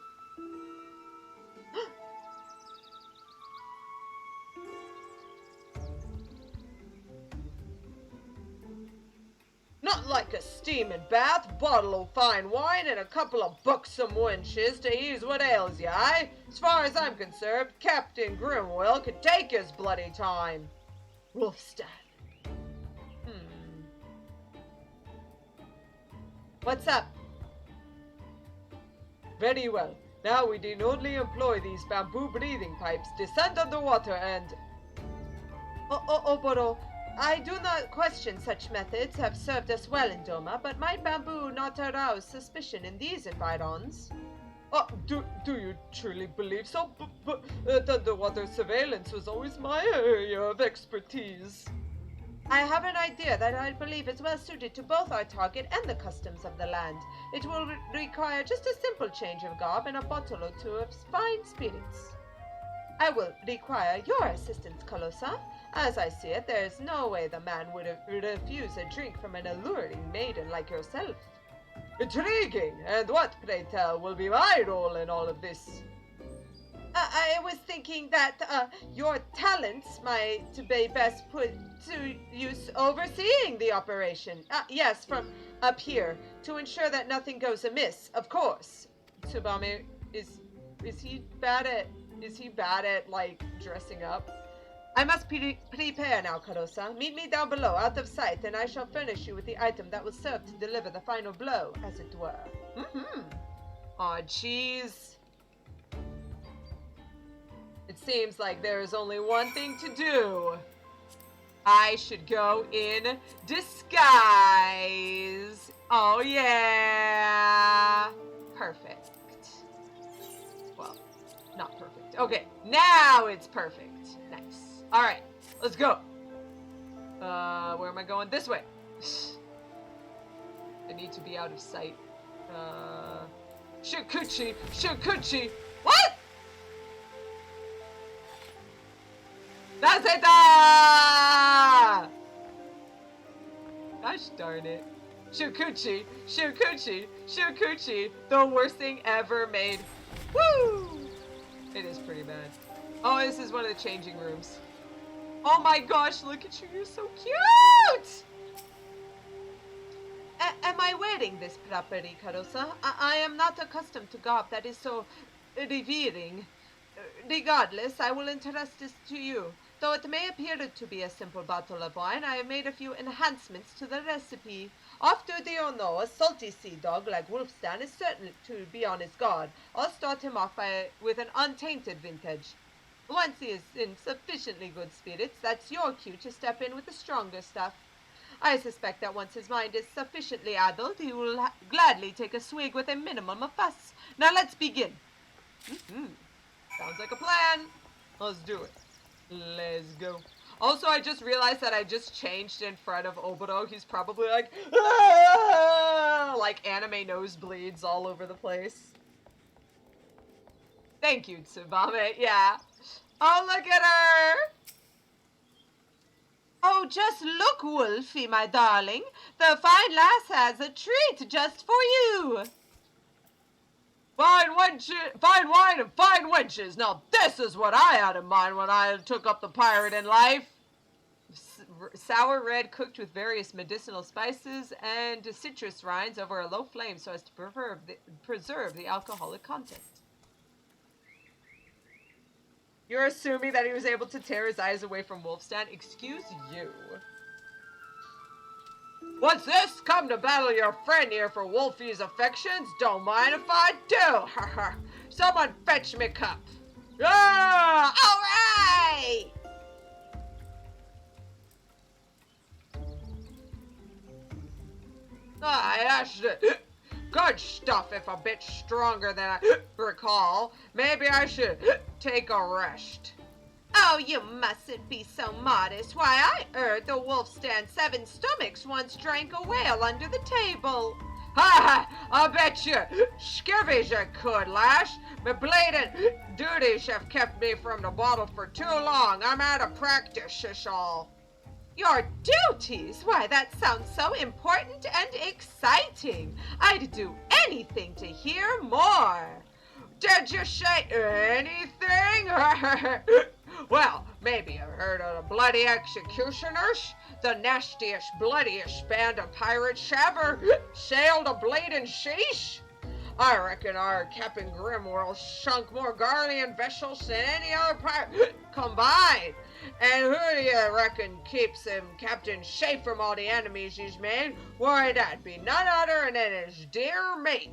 Not like a steaming bath, bottle of fine wine, and a couple of buxom wenches to ease what ails ya, aye? As far as I'm concerned, Captain Grimwell could take his bloody time. Wolfstan. What's up? Very well. Now we need only employ these bamboo breathing pipes, descend underwater, and... Oboro, I do not question such methods have served us well in Doma, but might bamboo not arouse suspicion in these environs? Do you truly believe so? But underwater surveillance was always my area of expertise. I have an idea that I believe is well suited to both our target and the customs of the land. It will require just a simple change of garb and a bottle or two of fine spirits. I will require your assistance, Calosa. As I see it, there is no way the man would refuse a drink from an alluring maiden like yourself. Intriguing! And what, pray tell, will be my role in all of this? I was thinking that your talents might be best put to use overseeing the operation. Yes, from up here, to ensure that nothing goes amiss, of course. Tsubame, is he bad at, like, dressing up? I must prepare now, Calosa. Meet me down below, out of sight, and I shall furnish you with the item that will serve to deliver the final blow, as it were. Aw, jeez. It seems like there is only one thing to do. I should go in disguise. Oh, yeah. Perfect. Well, not perfect. Okay, now it's perfect. Nice. All right, let's go. Where am I going? This way. I need to be out of sight. Shukuchi! Shukuchi! What? That's it! Gosh darn it. Shukuchi! Shukuchi! Shukuchi! The worst thing ever made. Woo! It is pretty bad. Oh, this is one of the changing rooms. Oh my gosh, look at you, you're so cute! Am I wearing this properly, Calosa? I am not accustomed to garb that is so revealing. Regardless, I will entrust this to you. Though it may appear to be a simple bottle of wine, I have made a few enhancements to the recipe. Off duty or no, a salty sea dog like Wolfstan is certain to be on his guard. I'll start him off with an untainted vintage. Once he is in sufficiently good spirits, that's your cue to step in with the stronger stuff. I suspect that once his mind is sufficiently addled, he will gladly take a swig with a minimum of fuss. Now let's begin. Sounds like a plan. Let's do it. Let's go. Also, I just realized that I just changed in front of Oboro. He's probably like, "Ah!" Like anime nosebleeds all over the place. Thank you, Tsubame. Yeah. Oh, look at her! Oh, just look, Wolfie, my darling. The fine lass has a treat just for you. Fine wine and fine wenches. Now this is what I had in mind when I took up the pirate in life. Sour red cooked with various medicinal spices and citrus rinds over a low flame so as to preserve the alcoholic content. You're assuming that he was able to tear his eyes away from Wolfstan? Excuse you. What's this? Come to battle your friend here for Wolfie's affections? Don't mind if I do. Someone fetch me cup. Ah! All right! I asked it. Good stuff, if a bit stronger than I recall. Maybe I should take a rest. Oh, you mustn't be so modest. Why, I heard the Wolfstan 7 stomachs once drank a whale under the table. Ha ha! I bet you skivvies I could, lass. My bladed duties have kept me from the bottle for too long. I'm out of practice, is all. Your duties? Why, that sounds so important and exciting. I'd do anything to hear more. Did you say anything? Well, maybe you've heard of the Bloody Executioners? The nastiest, bloodiest band of pirates ever sailed a bleeding seas? I reckon our Captain Grimwhirl sunk more Garlean vessels than any other pirate combined. And who do you reckon keeps him captain safe from all the enemies he's made? Why, that'd be none other than his dear mate,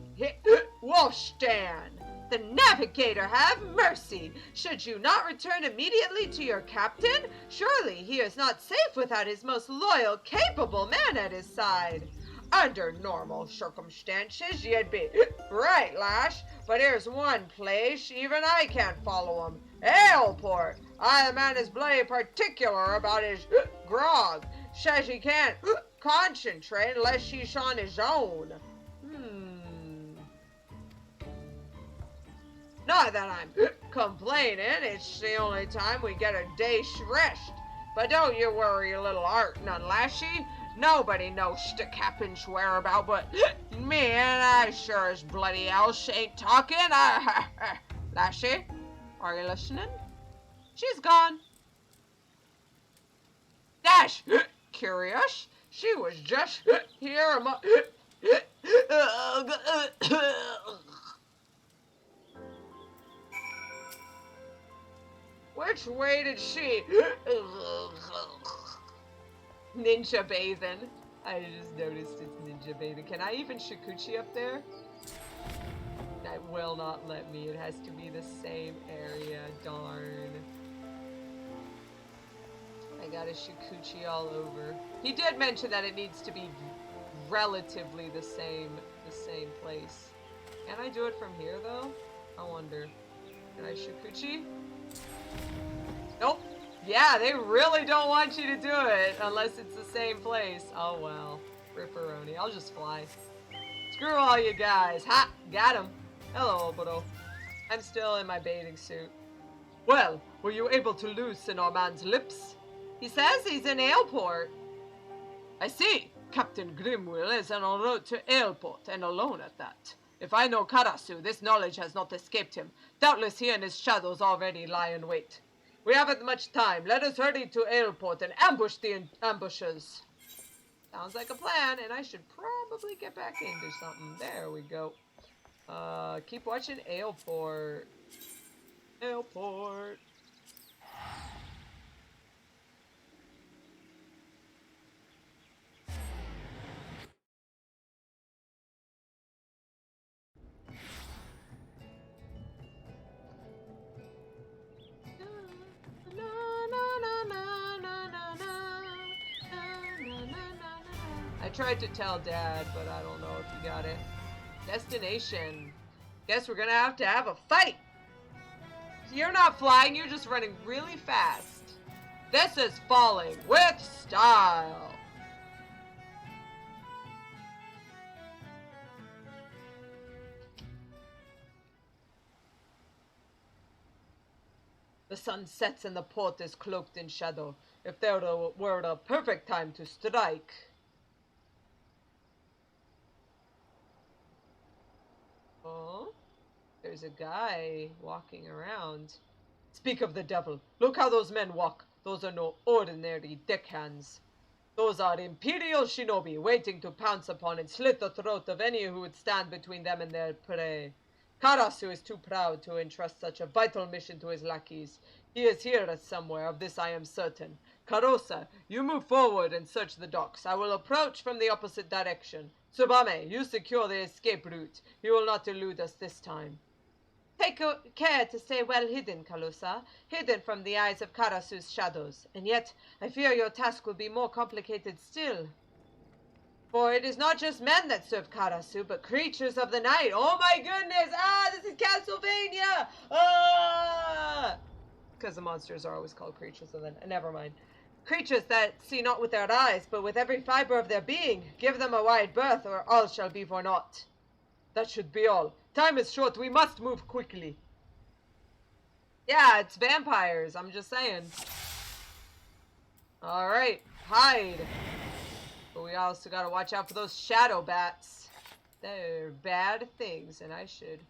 Wolfstan. The navigator have mercy! Should you not return immediately to your captain? Surely he is not safe without his most loyal, capable man at his side. Under normal circumstances, you'd be right, lass. But here's one place even I can't follow him. Aleport. The man is bloody particular about his grog. Says he can't concentrate unless he's on his own. Not that I'm complaining, it's the only time we get a day's rest. But don't you worry, little art none, lassie. Nobody knows the captain's whereabout but me, and I sure as bloody else ain't talking. Lassie, are you listening? She's gone. That's curious. She was just here a Which way did she? Ninja bathing. I just noticed it's ninja bathing. Can I even shikuchi up there? That will not let me. It has to be the same area. Darn. I got a shikuchi all over. He did mention that it needs to be relatively the same place. Can I do it from here though? I wonder. Can I shikuchi? Nope. Yeah, they really don't want you to do it unless it's the same place. Oh well. Ripperoni. I'll just fly. Screw all you guys. Ha! Got him. Hello, Oboro. I'm still in my bathing suit. Well, were you able to loosen our man's lips? He says he's in Aleport. I see. Captain Grimwhirl is en route to Aleport, and alone at that. If I know Karasu, this knowledge has not escaped him. Doubtless he and his shadows already lie in wait. We haven't much time. Let us hurry to Aleport and ambush the ambushers. Sounds like a plan, and I should probably get back into something. There we go. Keep watching Aleport. Aleport. I tried to tell Dad, but I don't know if he got it. Destination. Guess we're gonna have to have a fight. You're not flying, you're just running really fast. This is falling with style. The sun sets and the port is cloaked in shadow. If there were a perfect time to strike. Oh, there's a guy walking around. Speak of the devil. Look how those men walk. Those are no ordinary deckhands. Those are imperial shinobi waiting to pounce upon and slit the throat of any who would stand between them and their prey. Karasu is too proud to entrust such a vital mission to his lackeys. He is here somewhere, of this I am certain. Calosa, you move forward and search the docks. I will approach from the opposite direction. Tsubame, you secure the escape route. He will not elude us this time. Take care to stay well hidden, Calosa, hidden from the eyes of Karasu's shadows. And yet, I fear your task will be more complicated still. For it is not just men that serve Karasu, but creatures of the night. Oh my goodness! Ah, this is Castlevania! Ah! Because the monsters are always called creatures of the night. Never mind. Creatures that see not with their eyes, but with every fiber of their being. Give them a wide berth, or all shall be for naught. That should be all. Time is short. We must move quickly. Yeah, it's vampires. I'm just saying. Alright, hide. But we also gotta watch out for those shadow bats. They're bad things, and I should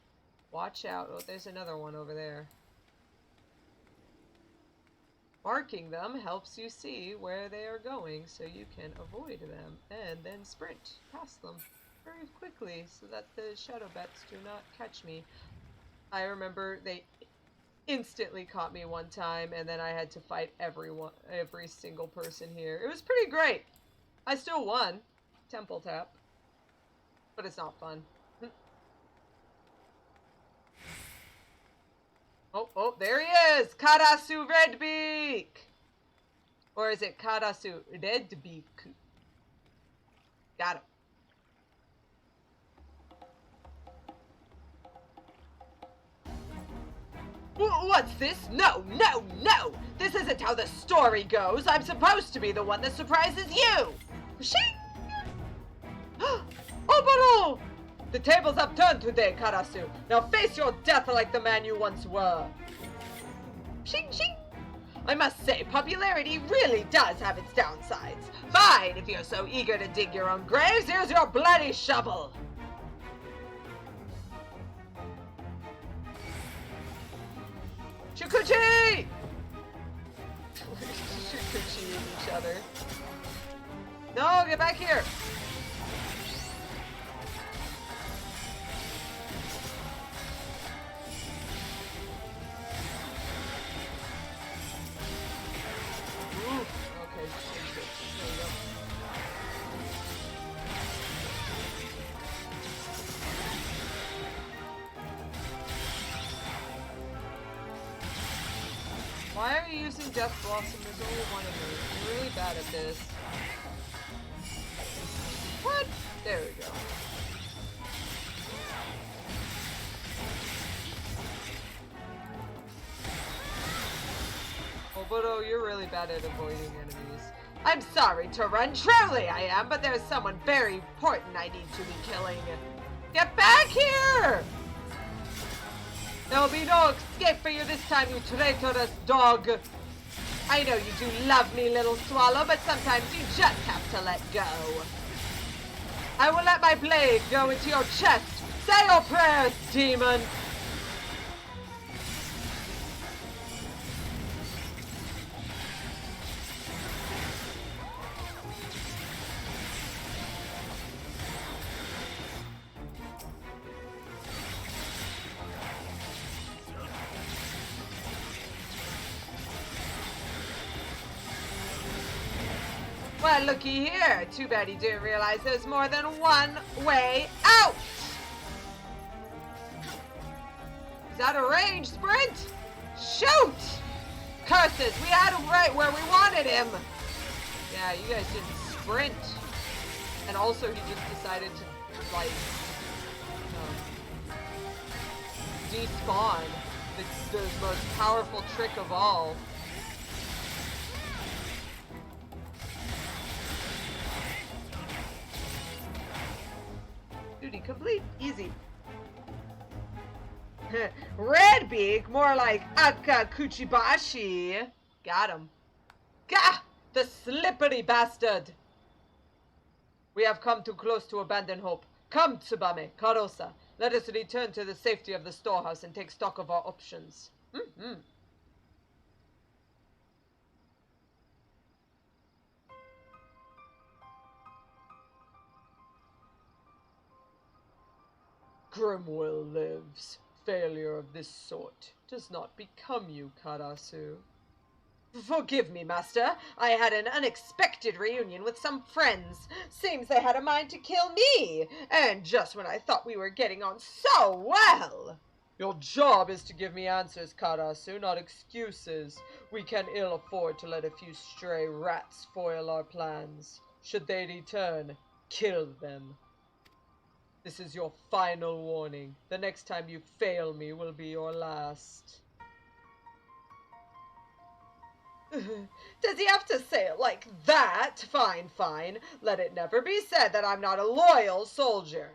watch out. Oh, there's another one over there. Marking them helps you see where they are going, so you can avoid them, and then sprint past them very quickly, so that the shadow bats do not catch me. I remember they instantly caught me one time, and then I had to fight every single person here. It was pretty great. I still won. Temple tap. But it's not fun. Oh, there he is! Karasu Redbeak! Or is it Karasu Redbeak? Got him. What's this? No! This isn't how the story goes. I'm supposed to be the one that surprises you! Shing! Oboro! The table's upturned today, Karasu. Now face your death like the man you once were. Shing, shing! I must say, popularity really does have its downsides. Fine, if you're so eager to dig your own graves, here's your bloody shovel. Shukuchi! Shukuchi each other. No, get back here! Okay, there we go. Why are you using Death Blossom? There's only one of them. You're really bad at this. What? There we go. Oboro, you're really bad at avoiding enemies. I'm sorry to run, truly I am, but there's someone very important I need to be killing. Get back here! There'll be no escape for you this time, you traitorous dog. I know you do love me, little swallow, but sometimes you just have to let go. I will let my blade go into your chest. Say your prayers, demon. Well, looky here. Too bad he didn't realize there's more than one way out. Is that a range sprint? Shoot! Curses, we had him right where we wanted him. Yeah, you guys didn't sprint. And also he just decided to, like, despawn. The most powerful trick of all. duty complete. Easy. Redbeak, more like Akka Kuchibashi. Got him. Gah! The slippery bastard! We have come too close to abandon hope. Come, Tsubame, Karosa. Let us return to the safety of the storehouse and take stock of our options. Grimwell lives. Failure of this sort does not become you, Karasu. Forgive me, master. I had an unexpected reunion with some friends. Seems they had a mind to kill me. And just when I thought we were getting on so well. Your job is to give me answers, Karasu, not excuses. We can ill afford to let a few stray rats foil our plans. Should they return, kill them. This is your final warning. The next time you fail me will be your last. Does he have to say it like that? Fine, fine. Let it never be said that I'm not a loyal soldier.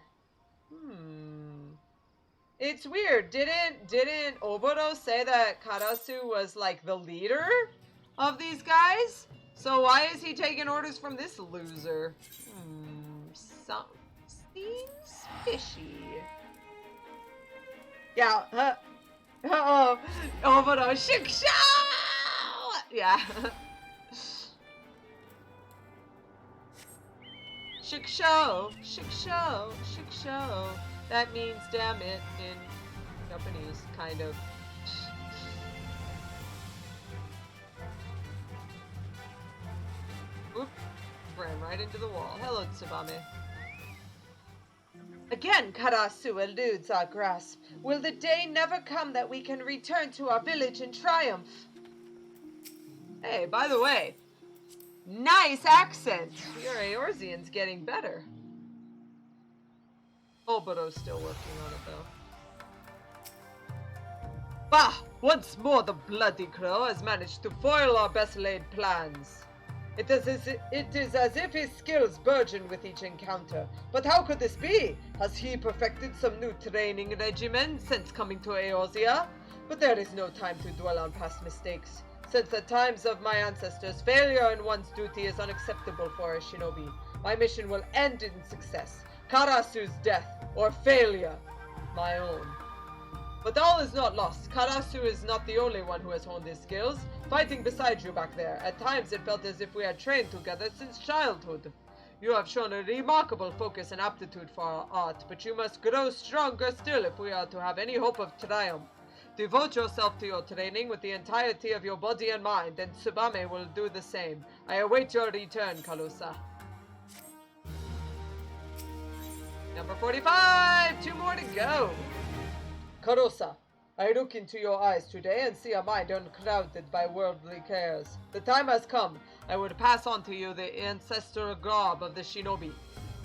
It's weird. Didn't Oboro say that Karasu was like the leader of these guys? So why is he taking orders from this loser? Seems fishy. Yeah. Oboro, shiksha! Yeah. Shiksho, shiksho, shiksho. That means damn it in Japanese, kind of. Oop. Ran right into the wall. Hello, Tsubame. Again, Karasu eludes our grasp. Will the day never come that we can return to our village in triumph? Hey, by the way, nice accent. Your Eorzean's getting better. Oboro's still working on it, though. Bah! Once more the bloody crow has managed to foil our best laid plans. It is as if his skills burgeon with each encounter. But how could this be? Has he perfected some new training regimen since coming to Eorzea? But there is no time to dwell on past mistakes. Since the times of my ancestors, failure in one's duty is unacceptable for a shinobi. My mission will end in success. Karasu's death, or failure, my own. But all is not lost. Karasu is not the only one who has honed his skills. Fighting beside you back there, at times it felt as if we had trained together since childhood. You have shown a remarkable focus and aptitude for our art, but you must grow stronger still if we are to have any hope of triumph. Devote yourself to your training with the entirety of your body and mind, and Tsubame will do the same. I await your return, Calosa. Number 45! 2 more to go! Karosa, I look into your eyes today and see a mind unclouded by worldly cares. The time has come. I would pass on to you the ancestral garb of the shinobi.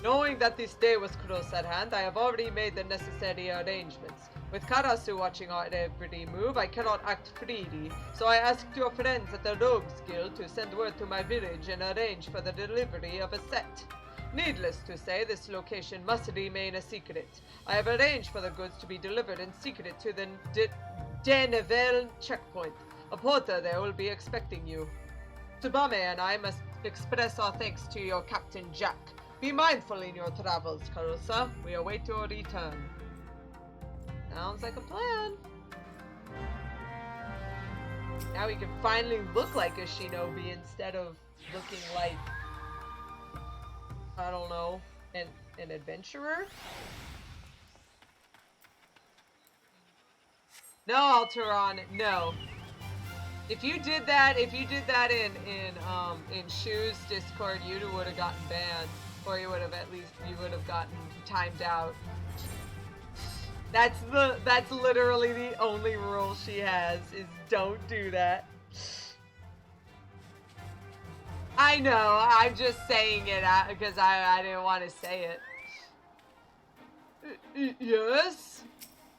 Knowing that this day was close at hand, I have already made the necessary arrangements. With Karasu watching our every move, I cannot act freely, so I asked your friends at the Rogues Guild to send word to my village and arrange for the delivery of a set. Needless to say, this location must remain a secret. I have arranged for the goods to be delivered in secret to the Denevel checkpoint. A porter there will be expecting you. Tsubame and I must express our thanks to your Captain Jacke. Be mindful in your travels, Karosa. We await your return. Sounds like a plan. Now we can finally look like a shinobi instead of looking like, I don't know, an adventurer? No, Alteron, no. If you did that in Shu's Discord, you would have gotten banned, or you would have gotten timed out. That's literally the only rule she has, is don't do that. I know, I'm just saying it because I didn't want to say it. Yes?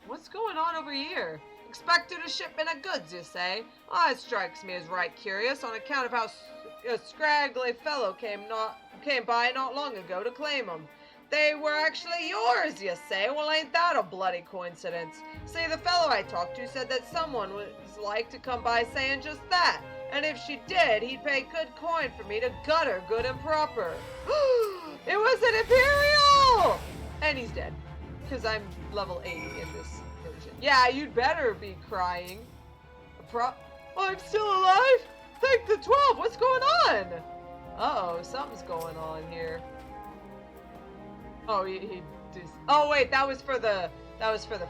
What's going on over here? Expected a shipment of goods, you say? Oh, it strikes me as right curious on account of how a scraggly fellow came by not long ago to claim them. They were actually yours, you say? Well, ain't that a bloody coincidence? See, the fellow I talked to said that someone was like to come by saying just that. And if she did, he'd pay good coin for me to gut her good and proper. It was an Imperial! And he's dead. Because I'm level 80 in this version. Yeah, you'd better be crying. I'm still alive? Thank the 12, what's going on? Uh-oh, something's going on here. Oh, he just... Oh, wait, that was for the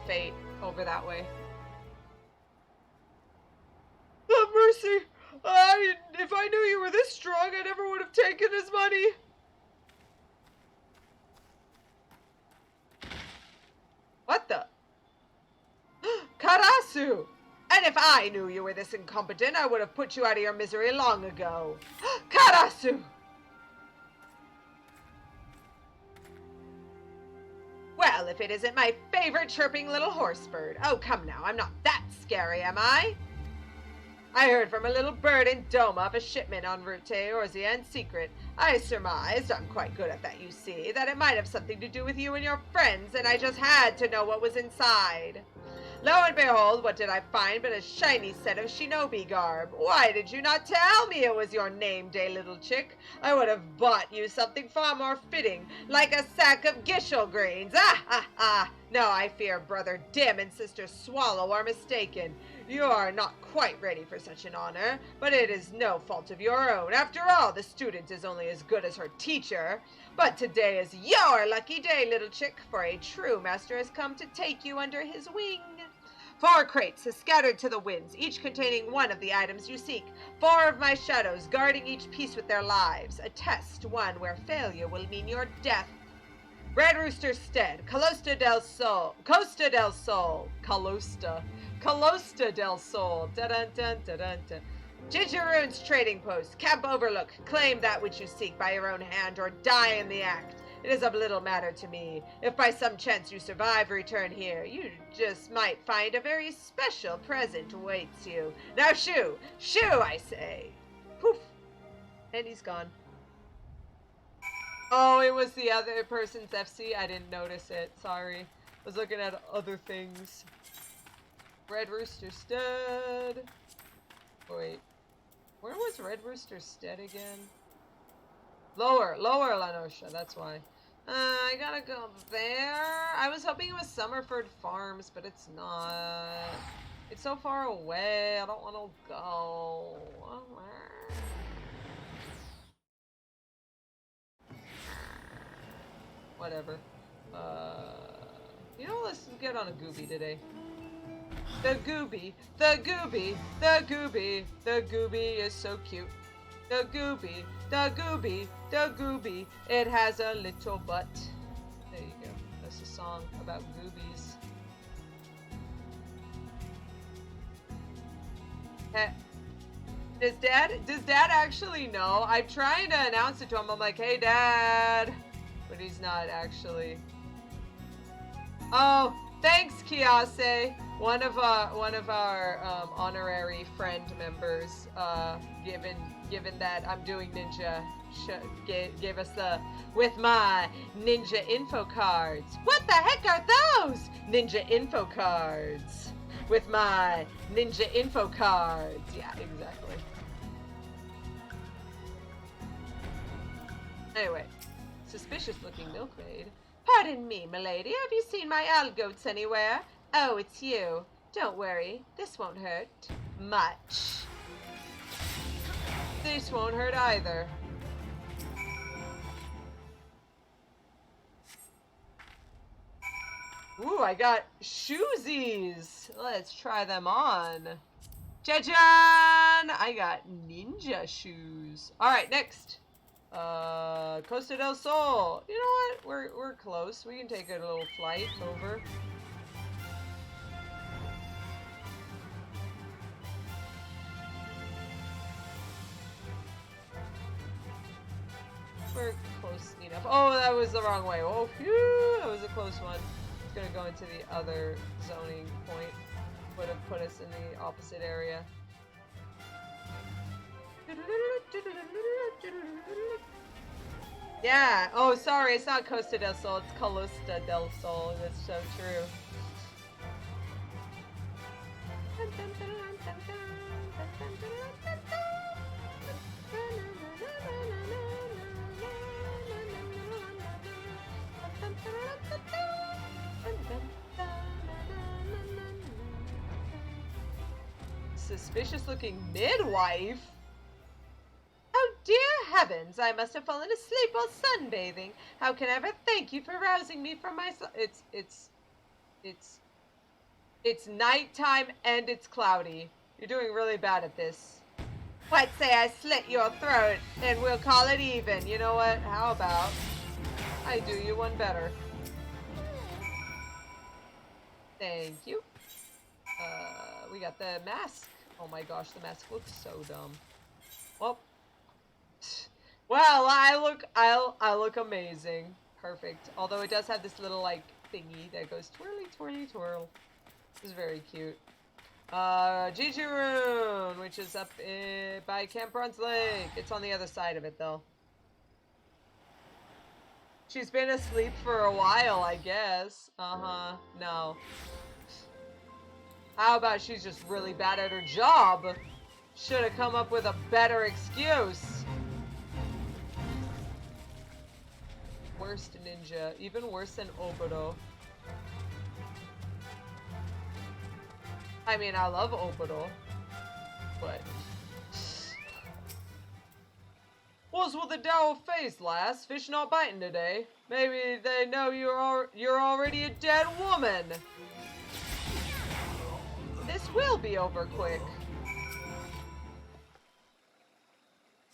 fate over that way. Oh, mercy! If I knew you were this strong, I never would have taken his money. What the? Karasu! And if I knew you were this incompetent, I would have put you out of your misery long ago. Karasu! Well, if it isn't my favorite chirping little horse bird. Oh, come now, I'm not that scary, am I? I heard from a little bird in Doma of a shipment en route to Eorzea in secret. I surmised, I'm quite good at that you see, that it might have something to do with you and your friends, and I just had to know what was inside. Lo and behold, what did I find but a shiny set of shinobi garb? Why did you not tell me it was your name day, little chick? I would have bought you something far more fitting, like a sack of gishel grains. No, I fear Brother Dim and Sister Swallow are mistaken. You are not quite ready for such an honor, but it is no fault of your own. After all, the student is only as good as her teacher. But today is your lucky day, little chick, for a true master has come to take you under his wing. 4 crates are scattered to the winds, each containing one of the items you seek. 4 of my shadows guarding each piece with their lives. A test, one where failure will mean your death. Red Rooster Stead, Calosa del Sol, Costa del Sol, Calosa del Sol, dun-dun-dun-dun-dun. Gingeroon's Trading Post, Camp Overlook. Claim that which you seek by your own hand or die in the act. It is of little matter to me. If by some chance you survive return here, you just might find a very special present awaits you. Now shoo! Shoo, I say! Poof! And he's gone. Oh, it was the other person's FC? I didn't notice it. Sorry. I was looking at other things. Red Rooster Stead. Oh, wait. Where was Red Rooster Stead again? Lower Lanosha, that's why. I gotta go there. I was hoping it was Summerford Farms, but it's not. It's so far away. I don't want to go. Whatever. You know, let's get on a Gooby today. The Gooby, the Gooby, the Gooby, the Gooby is so cute. The Gooby, the Gooby, the Gooby, it has a little butt. There you go. That's a song about goobies. Hey, does Dad actually know? I'm trying to announce it to him. I'm like, hey, Dad. But he's not actually. Oh, thanks, Kiase. One of our honorary friend members, given that I'm doing ninja, gave us the with my ninja info cards. What the heck are those? Ninja info cards. With my ninja info cards. Yeah, exactly. Anyway, suspicious looking milkmaid. Pardon me, milady. Have you seen my algoats anywhere? Oh, it's you. Don't worry. This won't hurt much. This won't hurt either. Ooh, I got shoesies. Let's try them on. Jajan! I got ninja shoes. Alright, next. Costa del Sol. You know what? We're close. We can take a little flight over. We're close enough. Oh, that was the wrong way. Oh, phew! That was a close one. It's gonna go into the other zoning point. Would have put us in the opposite area. Yeah. Oh, sorry. It's not Costa del Sol. It's Calosa del Sol. That's so true. Suspicious looking midwife? Oh dear heavens, I must have fallen asleep while sunbathing. How can I ever thank you for rousing me from my It's nighttime and it's cloudy. You're doing really bad at this. What say I slit your throat and we'll call it even. You know what? How about I do you one better? Thank you. We got the mask. Oh my gosh, the mask looks so dumb. Well, I look amazing. Perfect. Although it does have this little like thingy that goes twirly twirly twirl. This is very cute. Jijiroon, which is up by Camp Bronze Lake. It's on the other side of it though. She's been asleep for a while, I guess. Uh-huh. No. How about she's just really bad at her job? Should have come up with a better excuse. Worst ninja. Even worse than Oboro. I mean, I love Oboro. But... What's with the dour face, lass? Fish not biting today. Maybe they know you're already a dead woman. This will be over quick.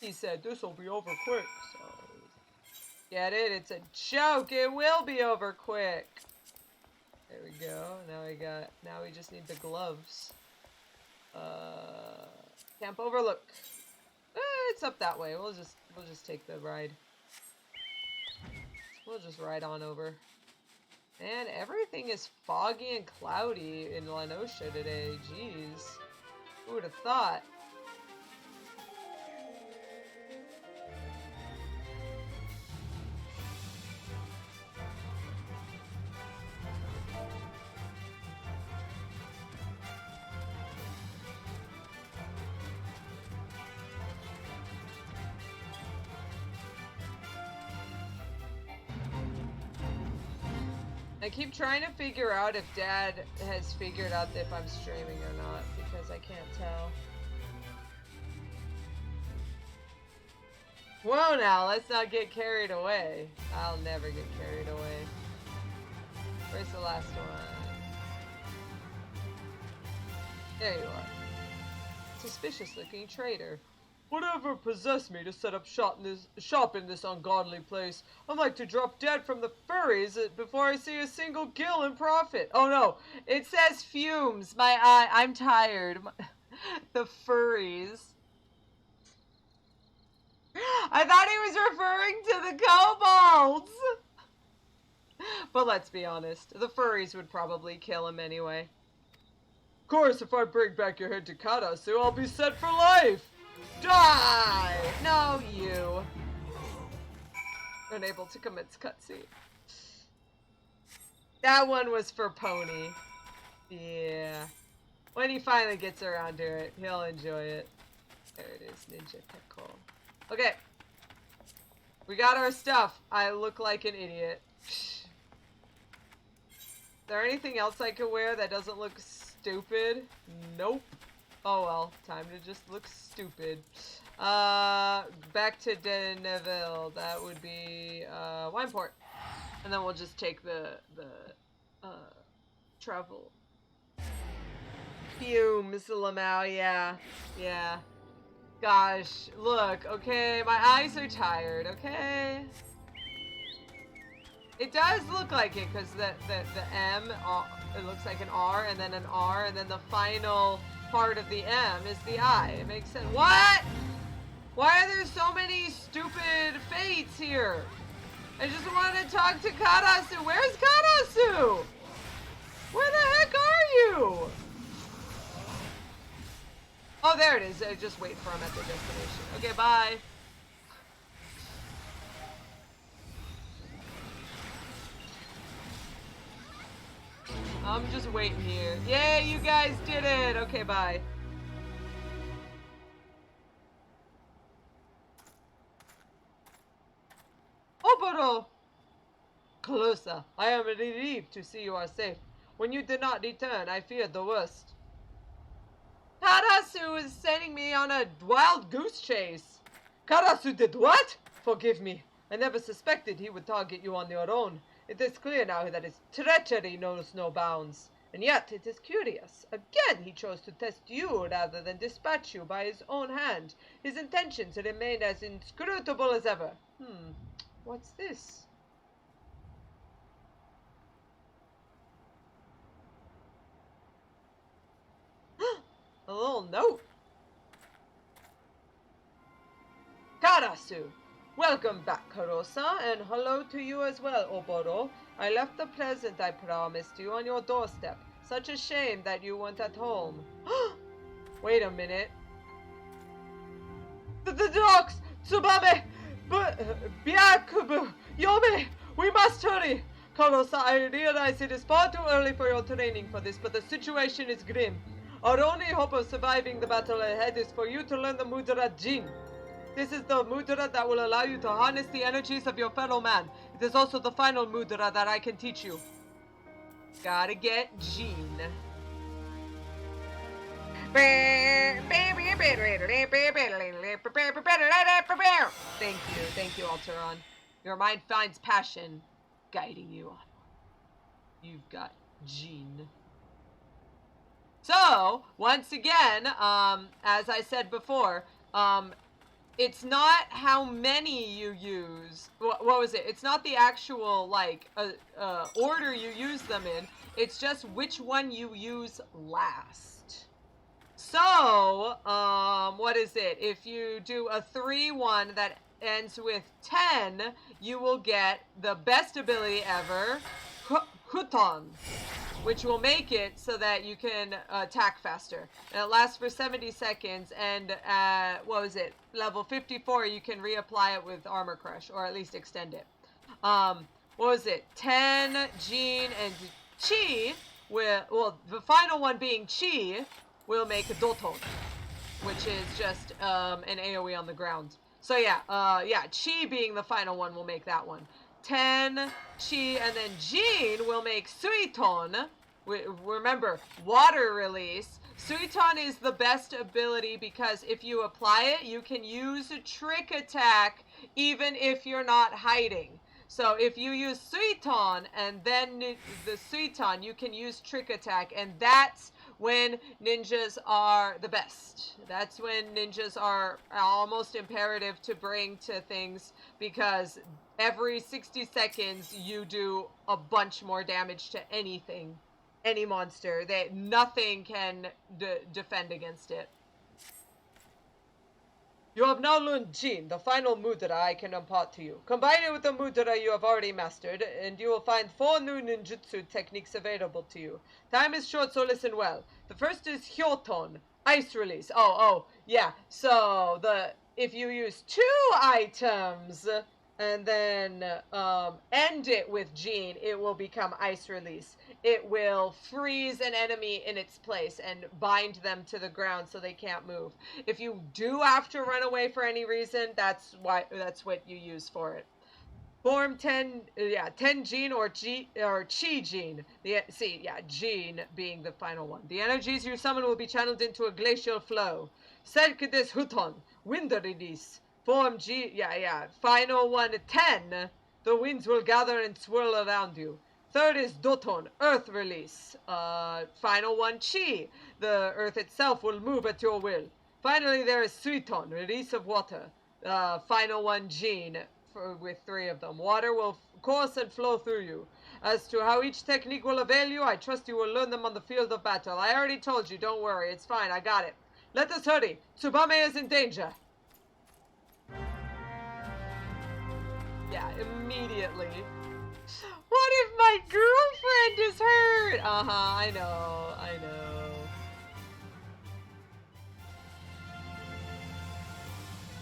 He said this will be over quick, so... Get it? It's a joke. It will be over quick. There we go. Now we just need the gloves. Camp Overlook. It's up that way. We'll just take the ride. We'll just ride on over. Man, everything is foggy and cloudy in La Noscia today. Jeez. Who would have thought? I keep trying to figure out if Dad has figured out if I'm streaming or not, because I can't tell. Whoa now, let's not get carried away. I'll never get carried away. Where's the last one? There you are. Suspicious looking traitor. Whatever possessed me to set up shop in this ungodly place? I'd like to drop dead from the furries before I see a single gill in profit. Oh no, it says fumes. My eye, I'm tired. The furries. I thought he was referring to the kobolds. But let's be honest, the furries would probably kill him anyway. Of course, if I bring back your head to Karasu, I'll be set for life. Die! No, you. Unable to commence cutscene. That one was for Pony. Yeah. When he finally gets around to it, he'll enjoy it. There it is, Ninja Tekko. Okay. We got our stuff. I look like an idiot. Is there anything else I could wear that doesn't look stupid? Nope. Oh well, time to just look stupid. Back to Deneville. That would be Wineport, and then we'll just take the travel. Fumes, Lamau. Yeah. Gosh, look. Okay, my eyes are tired. Okay. It does look like it because the M, it looks like an R, and then an R, and then the final part of the M is the I. It makes sense. What? Why are there so many stupid fates here? I just want to talk to Karasu. Where's Karasu? Where the heck are you? Oh, there it is. Just wait for him at the destination. Okay, bye. I'm just waiting here. Yay, you guys did it! Okay, bye. Oboro! Calosa, I am relieved to see you are safe. When you did not return, I feared the worst. Karasu is sending me on a wild goose chase. Karasu did what? Forgive me. I never suspected he would target you on your own. It is clear now that his treachery knows no bounds. And yet, it is curious. Again, he chose to test you rather than dispatch you by his own hand. His intentions remain as inscrutable as ever. What's this? A little note. Karasu! Welcome back, Karosa, and hello to you as well, Oboro. I left the present I promised you on your doorstep. Such a shame that you weren't at home. Wait a minute. The dogs! Tsubame! Byakubu! Yome! We must hurry! Karosa, I realize it is far too early for your training for this, but the situation is grim. Our only hope of surviving the battle ahead is for you to learn the Mudra Jin. This is the mudra that will allow you to harness the energies of your fellow man. It is also the final mudra that I can teach you. Gotta get Jean. Thank you, Alteron. Your mind finds passion guiding you onward. You've got Jean. So, once again, as I said before, it's not how many you use. What was it? It's not the actual, like, order you use them in. It's just which one you use last. So, what is it? If you do a 3-1 that ends with 10, you will get the best ability ever, Huton, which will make it so that you can attack faster. And it lasts for 70 seconds, and what was it? Level 54, you can reapply it with Armor Crush, or at least extend it. What was it? 10, Jean, and Chi, well, the final one being Chi, will make a Doton, which is just an AoE on the ground. So yeah, Chi being the final one will make that one. 10, Chi, and then Jean will make Suiton. Remember, water release. Suiton is the best ability because if you apply it, you can use a trick attack even if you're not hiding. So if you use Suiton and then the Suiton, you can use trick attack, and that's when ninjas are the best. That's when ninjas are almost imperative to bring to things, because every 60 seconds you do a bunch more damage to anything, any monster. Nothing can defend against it. You have now learned Jin, the final mudra I can impart to you. Combine it with the mudra you have already mastered, and you will find 4 new ninjutsu techniques available to you. Time is short, so listen well. The first is Hyoton, ice release. Yeah. So if you use 2 items and then end it with Jin, it will become ice release. It will freeze an enemy in its place and bind them to the ground so they can't move. If you do have to run away for any reason, that's what you use for it. Form 10 Jin or Chi Jin. Jin being the final one. The energies you summon will be channeled into a glacial flow. Serkedes Huton, wind release. Form final one 10. The winds will gather and swirl around you. Third is Doton, earth release. Final one Chi. The earth itself will move at your will. Finally, there is Suiton, release of water. Final one Jin, with 3 of them. Water will course and flow through you. As to how each technique will avail you, I trust you will learn them on the field of battle. I already told you, don't worry, it's fine, I got it. Let us hurry. Tsubame is in danger. Yeah, immediately. What if my girlfriend is hurt? I know.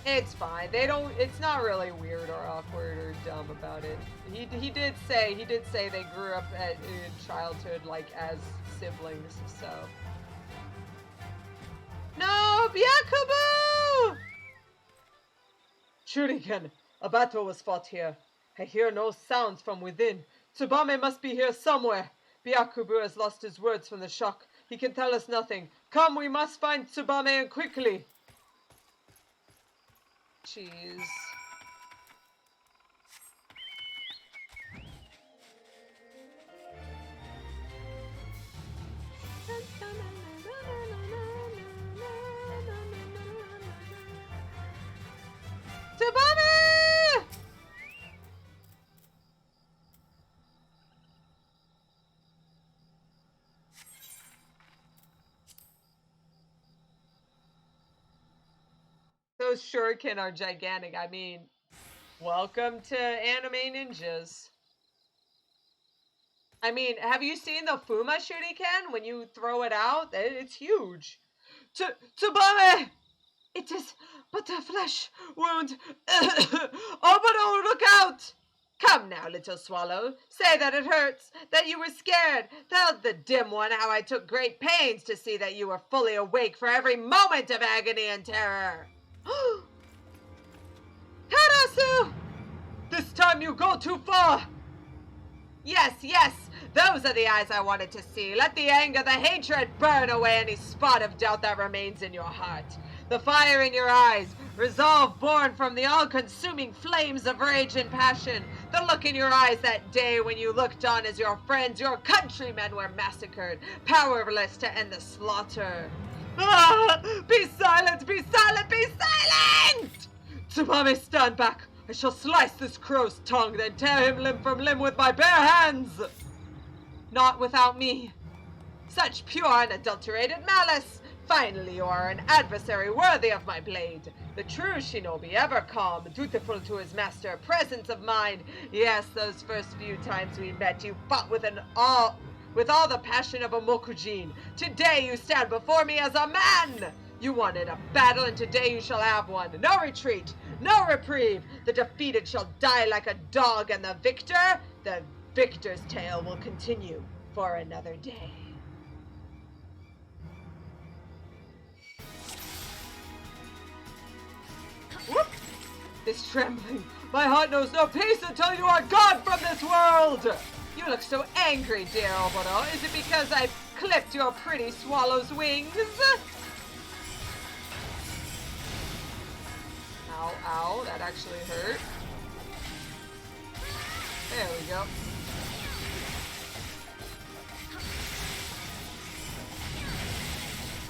It's fine. It's not really weird or awkward or dumb about it. He did say they grew up in childhood like as siblings, so. No, Byakubu! Shuriken, a battle was fought here. I hear no sounds from within. Tsubame must be here somewhere. Byakubu has lost his words from the shock. He can tell us nothing. Come, we must find Tsubame and quickly. Jeez. Tsubame! Those shuriken are gigantic. I mean, welcome to anime ninjas. I mean, have you seen the Fuma shuriken when you throw it out? It's huge. Tsubame! It is but a flesh wound. Oboro, look out! Come now, little swallow. Say that it hurts, that you were scared. Tell the dim one how I took great pains to see that you were fully awake for every moment of agony and terror. Karasu! This time you go too far! Yes, yes, those are the eyes I wanted to see. Let the anger, the hatred burn away any spot of doubt that remains in your heart. The fire in your eyes, resolve born from the all-consuming flames of rage and passion. The look in your eyes that day when you looked on as your friends, your countrymen were massacred, powerless to end the slaughter. Ah! Be silent! Be silent! Be silent! Tsubame, stand back! I shall slice this crow's tongue, then tear him limb from limb with my bare hands! Not without me. Such pure, unadulterated malice! Finally, you are an adversary worthy of my blade. The true shinobi, ever calm, dutiful to his master, presence of mind. Yes, those first few times we met, you fought with all the passion of a mokujin. Today you stand before me as a man! You wanted a battle, and today you shall have one. No retreat, no reprieve. The defeated shall die like a dog, and the victor's tale will continue for another day. Whoop! This trembling. My heart knows no peace until you are gone from this world! You look so angry, dear Oboro. Is it because I've clipped your pretty swallow's wings? Ow, ow, that actually hurt. There we go.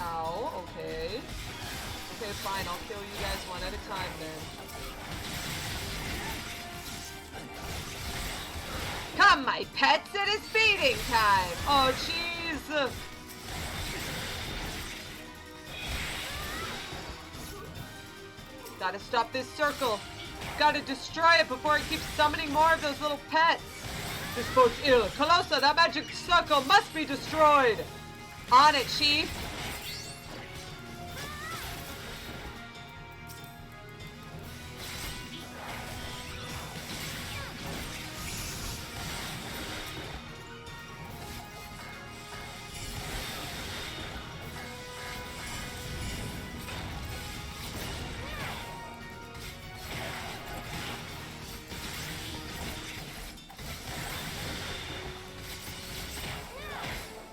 Ow, okay. Okay, fine, I'll kill you guys one at a time then. Come, my pets, it is feeding time! Oh, jeez! Gotta stop this circle. Gotta destroy it before it keeps summoning more of those little pets. This bodes ill. Calosa, that magic circle must be destroyed! On it, Chief!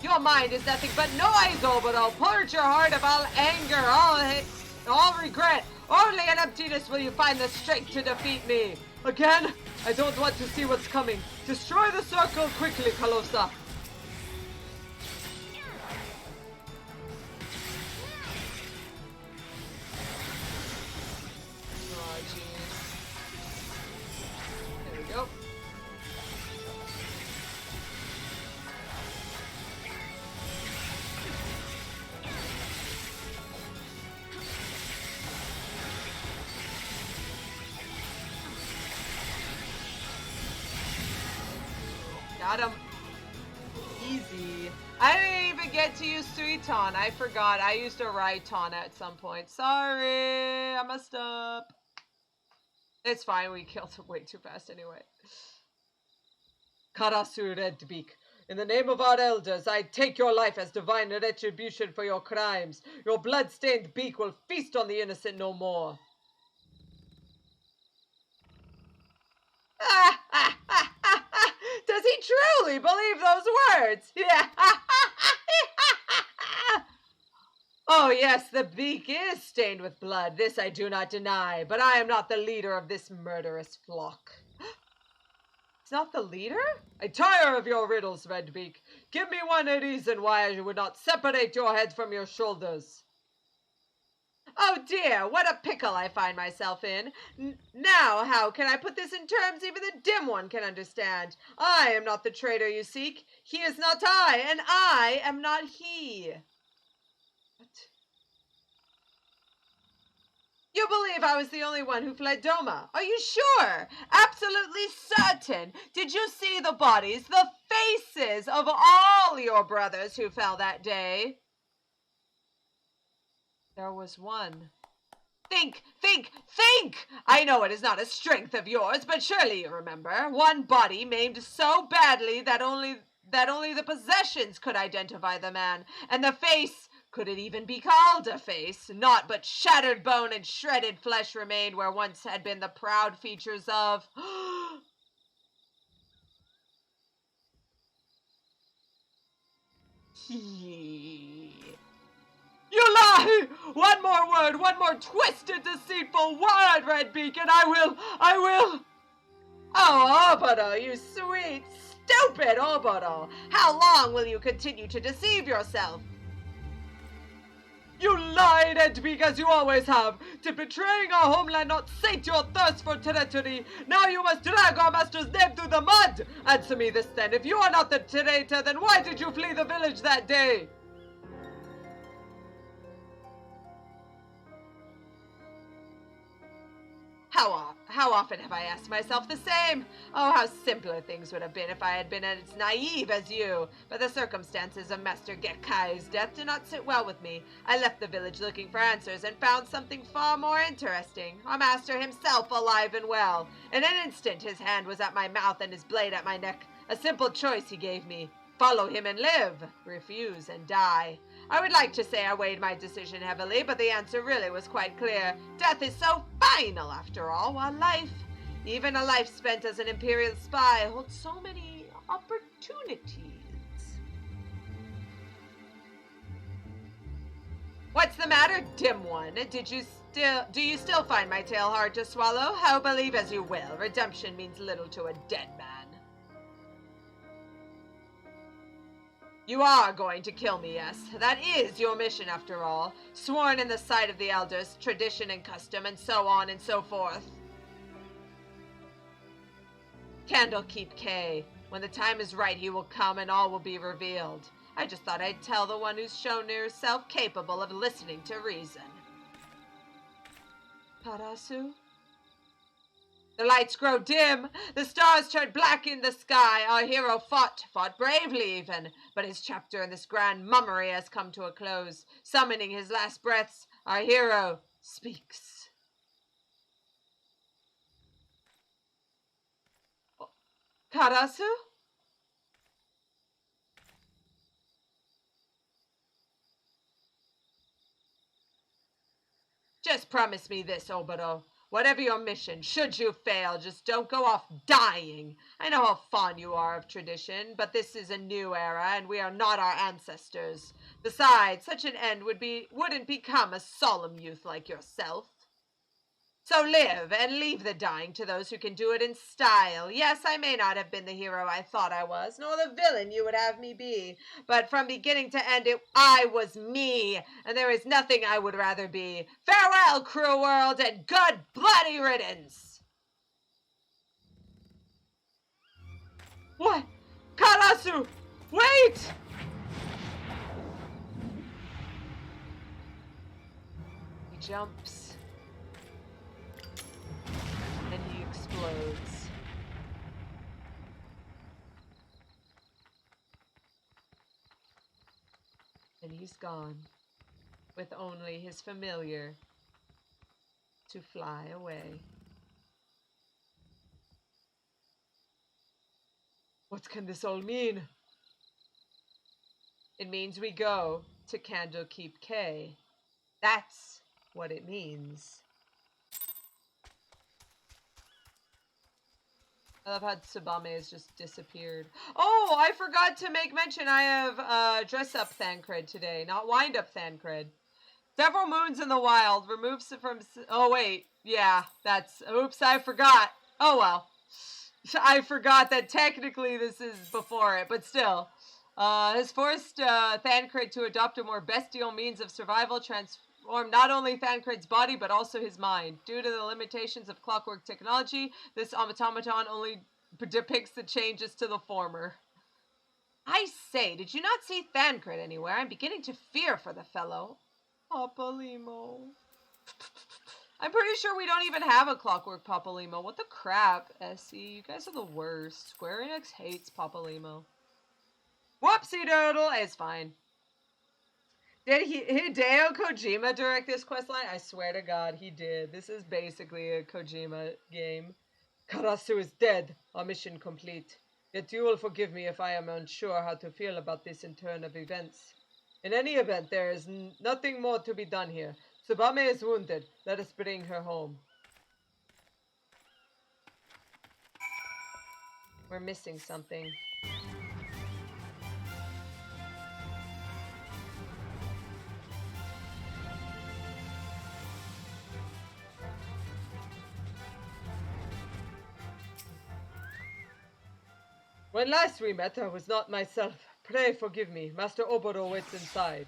Your mind is nothing but noise, Oboro. Purge your heart of all anger, all hate, all regret. Only in emptiness will you find the strength to defeat me. Again? I don't want to see what's coming. Destroy the circle quickly, Calosa. Oh, jeez. There we go. Got him. Easy. I didn't even get to use Suiton. I forgot. I used a Raiton at some point. Sorry, I messed up. It's fine. We killed him way too fast anyway. Karasu Redbeak, in the name of our elders, I take your life as divine retribution for your crimes. Your blood-stained beak will feast on the innocent no more. Does he truly believe those words? Yeah. Oh yes, the beak is stained with blood. This I do not deny, but I am not the leader of this murderous flock. It's not the leader? I tire of your riddles, Redbeak. Give me one reason why I would not separate your head from your shoulders. Oh dear, what a pickle I find myself in. Now, how can I put this in terms even the dim one can understand? I am not the traitor you seek. He is not I, and I am not he. What? You believe I was the only one who fled Doma? Are you sure? Absolutely certain? Did you see the bodies, the faces of all your brothers who fell that day? There was one. Think! I know it is not a strength of yours, but surely you remember. One body maimed so badly that only the possessions could identify the man. And the face, could it even be called a face? Naught but shattered bone and shredded flesh remained where once had been the proud features of... You lie! One more word, one more twisted, deceitful word, Redbeak, and I will... Oh, Oboro, you sweet, stupid Oboro! How long will you continue to deceive yourself? You lied, Redbeak, as you always have. Did betraying our homeland not sate your thirst for territory? Now you must drag our master's name through the mud! Answer me this then. If you are not the traitor, then why did you flee the village that day? How often have I asked myself the same? Oh, how simpler things would have been if I had been as naive as you. But the circumstances of Master Gekkai's death do not sit well with me. I left the village looking for answers and found something far more interesting. Our master himself alive and well. In an instant, his hand was at my mouth and his blade at my neck. A simple choice he gave me. Follow him and live. Refuse and die. I would like to say I weighed my decision heavily, but the answer really was quite clear. Death is so final, after all, while life, even a life spent as an Imperial spy, holds so many opportunities. What's the matter, dim one? Do you still find my tale hard to swallow? How believe as you will, redemption means little to a dead man. You are going to kill me, yes. That is your mission, after all. Sworn in the sight of the elders, tradition and custom, and so on and so forth. Candlekeep K. When the time is right, he will come and all will be revealed. I just thought I'd tell the one who's shown herself capable of listening to reason. Karasu? The lights grow dim, the stars turn black in the sky. Our hero fought bravely even, but his chapter in this grand mummery has come to a close. Summoning his last breaths, our hero speaks. Karasu? Just promise me this, Oboro. Whatever your mission, should you fail, just don't go off dying. I know how fond you are of tradition, but this is a new era, and we are not our ancestors. Besides, such an end wouldn't become a solemn youth like yourself. So live, and leave the dying to those who can do it in style. Yes, I may not have been the hero I thought I was, nor the villain you would have me be, but from beginning to end, I was me, and there is nothing I would rather be. Farewell, cruel world, and good bloody riddance! What? Karasu! Wait! He jumps. And he explodes. he's gone, with only his familiar to fly away. What can this all mean? It means we go to Candlekeep K. That's what it means. I love how Tsubame has just disappeared. Oh, I forgot to make mention I have dress-up Thancred today, not wind-up Thancred. Several moons in the wild, removes from... Oh, wait. Yeah, that's... Oops, I forgot. Oh, well. I forgot that technically this is before it, but still. Has forced Thancred to adopt a more bestial means of survival, transform not only Thancred's body, but also his mind. Due to the limitations of clockwork technology, this automaton only depicts the changes to the former. I say, did you not see Thancred anywhere? I'm beginning to fear for the fellow. Papalimo. I'm pretty sure we don't even have a clockwork Papalimo. What the crap, SE? You guys are the worst. Square Enix hates Papalimo. Whoopsie doodle. It's fine. Did Hideo Kojima direct this questline? I swear to God, he did. This is basically a Kojima game. Karasu is dead. Our mission complete. Yet you will forgive me if I am unsure how to feel about this in turn of events. In any event, there is nothing more to be done here. Tsubame is wounded. Let us bring her home. We're missing something. When last we met, I was not myself. Pray forgive me. Master Oboro waits inside.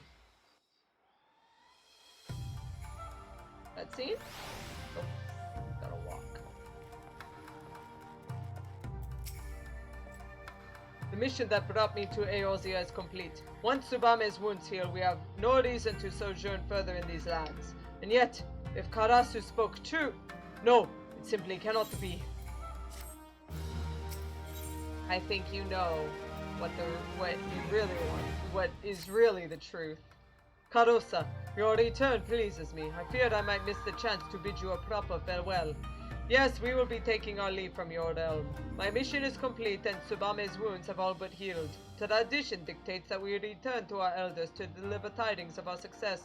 That scene? Oh, gotta walk. The mission that brought me to Eorzea is complete. Once Tsubame's wounds heal, we have no reason to sojourn further in these lands. And yet, if Karasu spoke true, no, it simply cannot be. I think you know what you really want, what is really the truth. Calosa, your return pleases me. I feared I might miss the chance to bid you a proper farewell. Yes, we will be taking our leave from your realm. My mission is complete and Tsubame's wounds have all but healed. Tradition dictates that we return to our elders to deliver tidings of our success.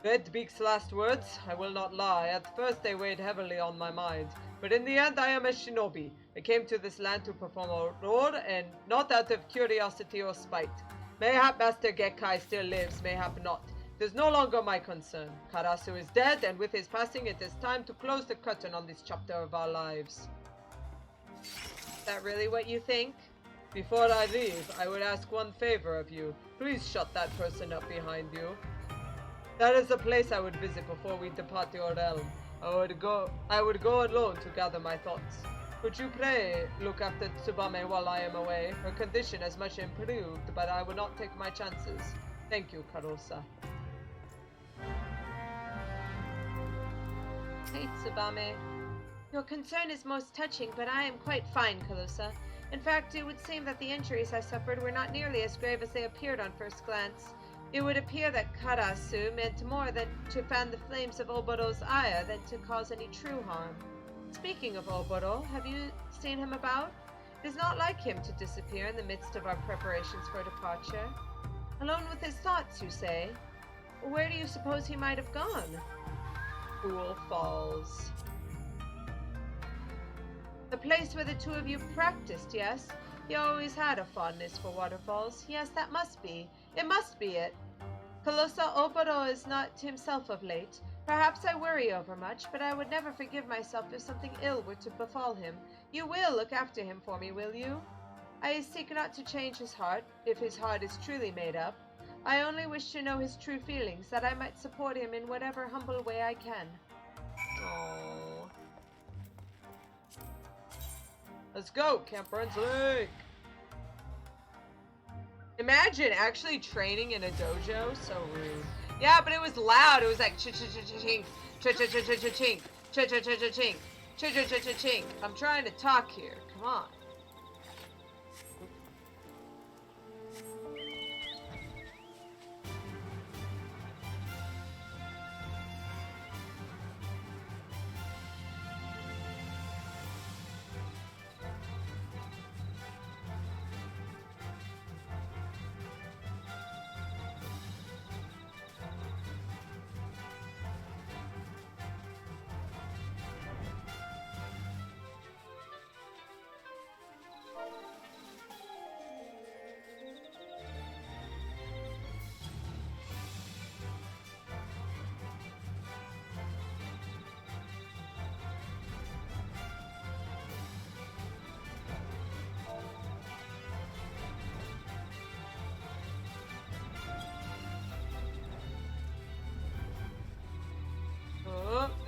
Red Beak's last words, I will not lie, at first they weighed heavily on my mind. But in the end I am a shinobi. I came to this land to perform a role and not out of curiosity or spite. Mayhap Master Gekkai still lives, mayhap not. It is no longer my concern. Karasu is dead, and with his passing it is time to close the curtain on this chapter of our lives. Is that really what you think? Before I leave, I would ask one favor of you. Please shut that person up behind you. That is the place I would visit before we depart your realm. I would go alone to gather my thoughts. Could you pray look after Tsubame while I am away? Her condition has much improved, but I will not take my chances. Thank you, Calosa. Hey, Tsubame. Your concern is most touching, but I am quite fine, Calosa. In fact, it would seem that the injuries I suffered were not nearly as grave as they appeared on first glance. It would appear that Karasu meant more than to fan the flames of Oboro's ire than to cause any true harm. Speaking of Oboro, have you seen him about? It is not like him to disappear in the midst of our preparations for departure. Alone with his thoughts, you say? Where do you suppose he might have gone? Pool Falls. The place where the two of you practiced, yes? He always had a fondness for waterfalls. Yes, that must be. It must be it. Calosa Oboro is not himself of late. Perhaps I worry overmuch, but I would never forgive myself if something ill were to befall him. You will look after him for me, will you? I seek not to change his heart, if his heart is truly made up. I only wish to know his true feelings, that I might support him in whatever humble way I can. Aww. Let's go, Camp Burns Lake! Imagine actually training in a dojo, so rude. Yeah, but it was loud. It was like ch-ch-ch-ch-chink, ch-ch-ch-ch-chink, ch-ch-ch-ch-chink, ch-ch-ch-ch-chink. I'm trying to talk here. Come on.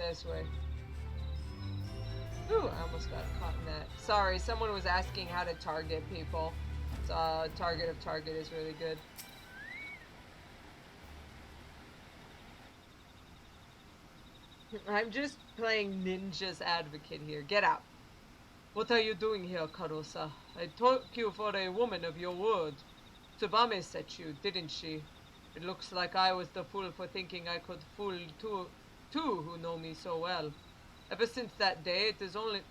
this way. Ooh, I almost got caught in that. Sorry, someone was asking how to target people. So, target of target is really good. I'm just playing ninja's advocate here. Get out. What are you doing here, Calosa? I took you for a woman of your word. Tsubame set you, didn't she? It looks like I was the fool for thinking I could fool two who know me so well. Ever since that day,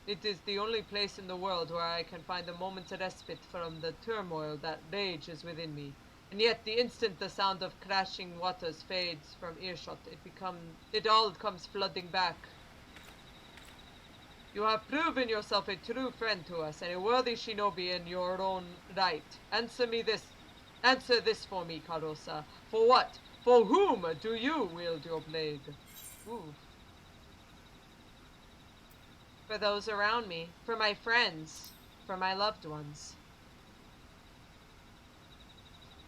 it is the only place in the world where I can find a moment's respite from the turmoil that rages within me. And yet, the instant the sound of crashing waters fades from earshot, it all comes flooding back. You have proven yourself a true friend to us, and a worthy shinobi in your own right. Answer this for me, Calosa. For what? For whom do you wield your blade? Ooh. For those around me, for my friends, for my loved ones.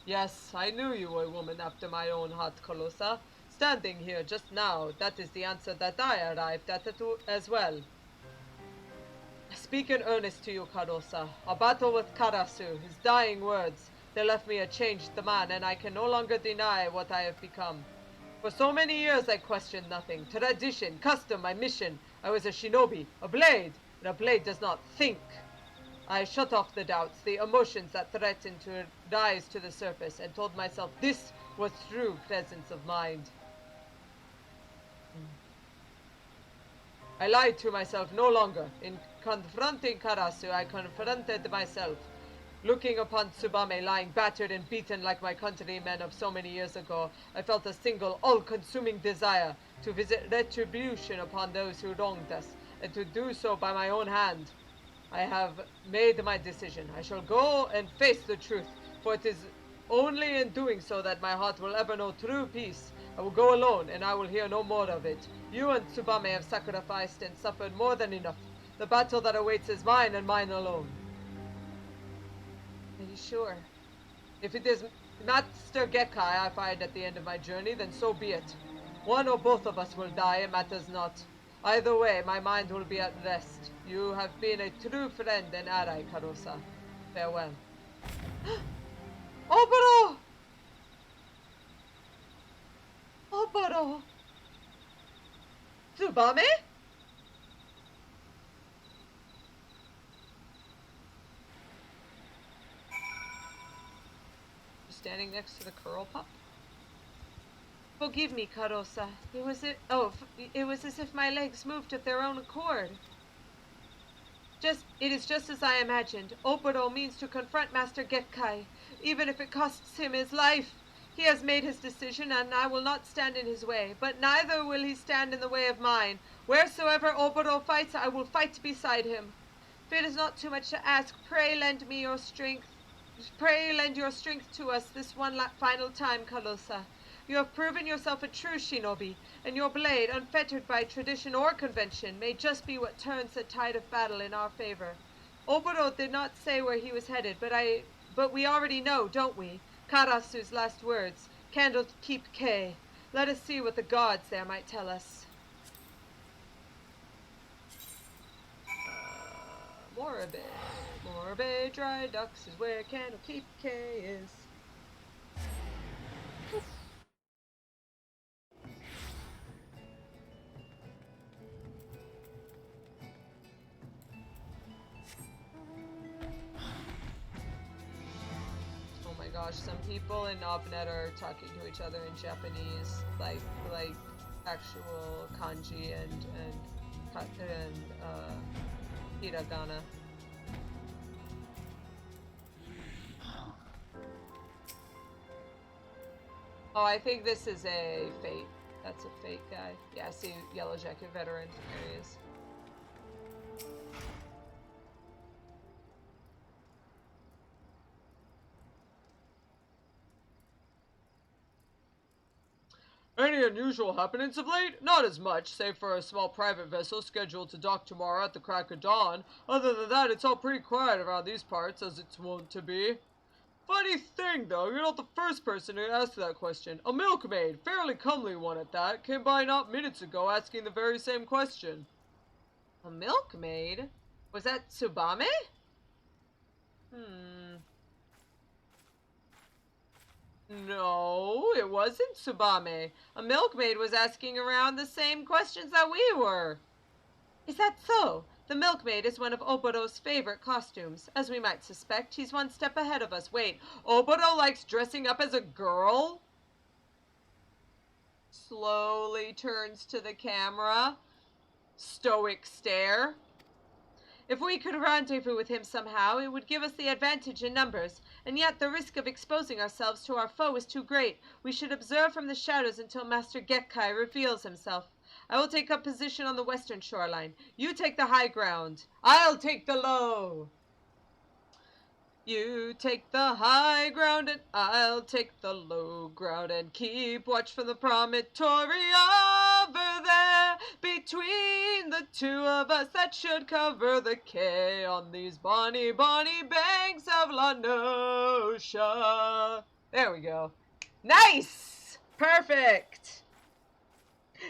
Yes, I knew you were a woman after my own heart, Calosa. Standing here just now, that is the answer that I arrived at as well. I speak in earnest to you, Calosa. A battle with Karasu, his dying words, they left me a changed man, and I can no longer deny what I have become. For so many years I questioned nothing. Tradition, custom, my mission. I was a shinobi, a blade, and a blade does not think. I shut off the doubts, the emotions that threatened to rise to the surface, and told myself this was true presence of mind. I lied to myself no longer. In confronting Karasu, I confronted myself. Looking upon Tsubame lying battered and beaten like my countrymen of so many years ago, I felt a single, all-consuming desire to visit retribution upon those who wronged us, and to do so by my own hand. I have made my decision. I shall go and face the truth, for it is only in doing so that my heart will ever know true peace. I will go alone, and I will hear no more of it. You and Tsubame have sacrificed and suffered more than enough. The battle that awaits is mine and mine alone. Are you sure? If it is Master Gekkai I find at the end of my journey, then so be it. One or both of us will die, it matters not. Either way, my mind will be at rest. You have been a true friend and ally, Calosa. Farewell. Oboro! Oboro! Tsubame? Standing next to the curl pup. Forgive me, Calosa. It was as if my legs moved of their own accord. It is just as I imagined. Oboro means to confront Master Gekkai, even if it costs him his life. He has made his decision, and I will not stand in his way, but neither will he stand in the way of mine. Wheresoever Oboro fights, I will fight beside him. If it is not too much to ask, pray lend me your strength. Pray lend your strength to us this one final time, Calosa. You have proven yourself a true shinobi, and your blade, unfettered by tradition or convention, may just be what turns the tide of battle in our favor. Oboro did not say where he was headed, but we already know, don't we? Karasu's last words, candles keep K. Let us see what the gods there might tell us. Morabe, dry ducks is where candle keep K is. Oh my gosh, some people in Obnet are talking to each other in Japanese, like actual kanji and hiragana. Oh, I think this is a fate. That's a fate guy. Yeah, see, Yellow Jacket veteran. There he is. Any unusual happenings of late? Not as much, save for a small private vessel scheduled to dock tomorrow at the crack of dawn. Other than that, it's all pretty quiet around these parts, as it's wont to be. Funny thing, though, you're not the first person to ask that question. A milkmaid, fairly comely one at that, came by not minutes ago asking the very same question. A milkmaid? Was that Tsubame? No, it wasn't Tsubame. A milkmaid was asking around the same questions that we were. Is that so? The milkmaid is one of Oboro's favorite costumes. As we might suspect, he's one step ahead of us. Wait, Oboro likes dressing up as a girl? Slowly turns to the camera. Stoic stare. If we could rendezvous with him somehow, it would give us the advantage in numbers, and yet the risk of exposing ourselves to our foe is too great. We should observe from the shadows until Master Gekkai reveals himself. I will take up position on the western shoreline. You take the high ground. I'll take the low. You take the high ground and I'll take the low ground and keep watch from the promontory over there. Between the two of us that should cover the quay on these bonny, bonny banks of La Noscia. There we go. Nice! Perfect!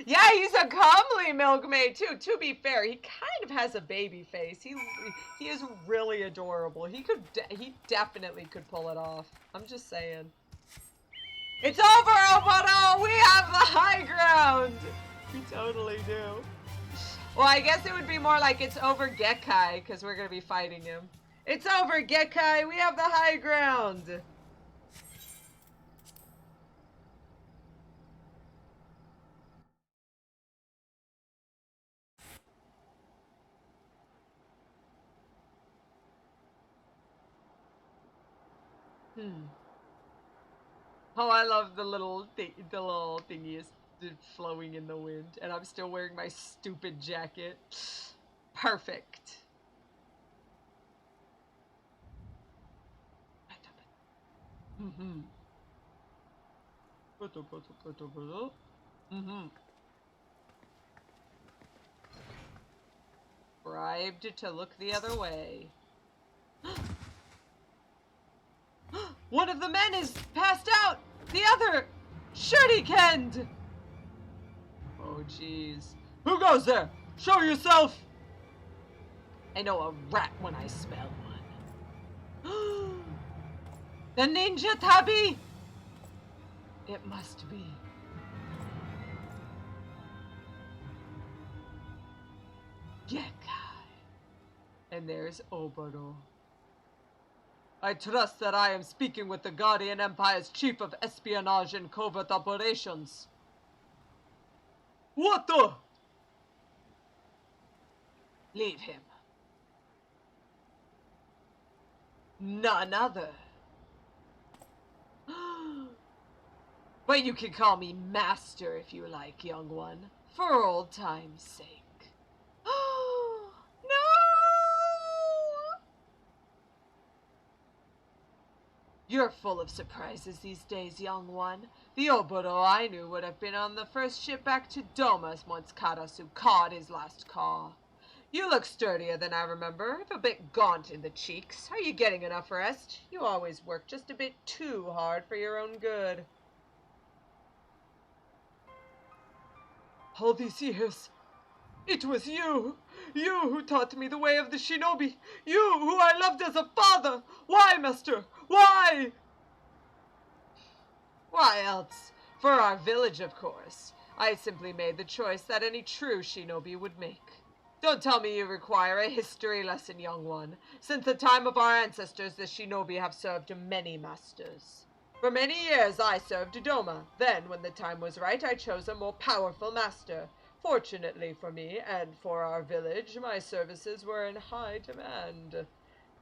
Yeah, he's a comely milkmaid too. To be fair, he kind of has a baby face. He is really adorable. He definitely could pull it off. I'm just saying. It's over, Oboro! We have the high ground! We totally do. Well, I guess it would be more like it's over Gekkai, because we're going to be fighting him. It's over, Gekkai! We have the high ground! Oh, I love the little thingy is flowing in the wind, and I'm still wearing my stupid jacket. Perfect. Bribed to look the other way. One of the men is passed out! The other shurikened! Oh, jeez. Who goes there? Show yourself! I know a rat when I smell one. The ninja tabi! It must be. Gekkai. And there's Oboro. I trust that I am speaking with the Guardian Empire's Chief of Espionage and Covert Operations. What the? Leave him. None other. But you can call me Master if you like, young one, for old time's sake. You're full of surprises these days, young one. The Oboro I knew would have been on the first ship back to Doma once Karasu caught his last caw. You look sturdier than I remember, a bit gaunt in the cheeks. Are you getting enough rest? You always work just a bit too hard for your own good. All these years, it was you who taught me the way of the shinobi, you who I loved as a father. Why, master? Why? Why else? For our village, of course. I simply made the choice that any true shinobi would make. Don't tell me you require a history lesson, young one. Since the time of our ancestors, the shinobi have served many masters. For many years I served Doma. Then, when the time was right, I chose a more powerful master. Fortunately for me, and for our village, my services were in high demand.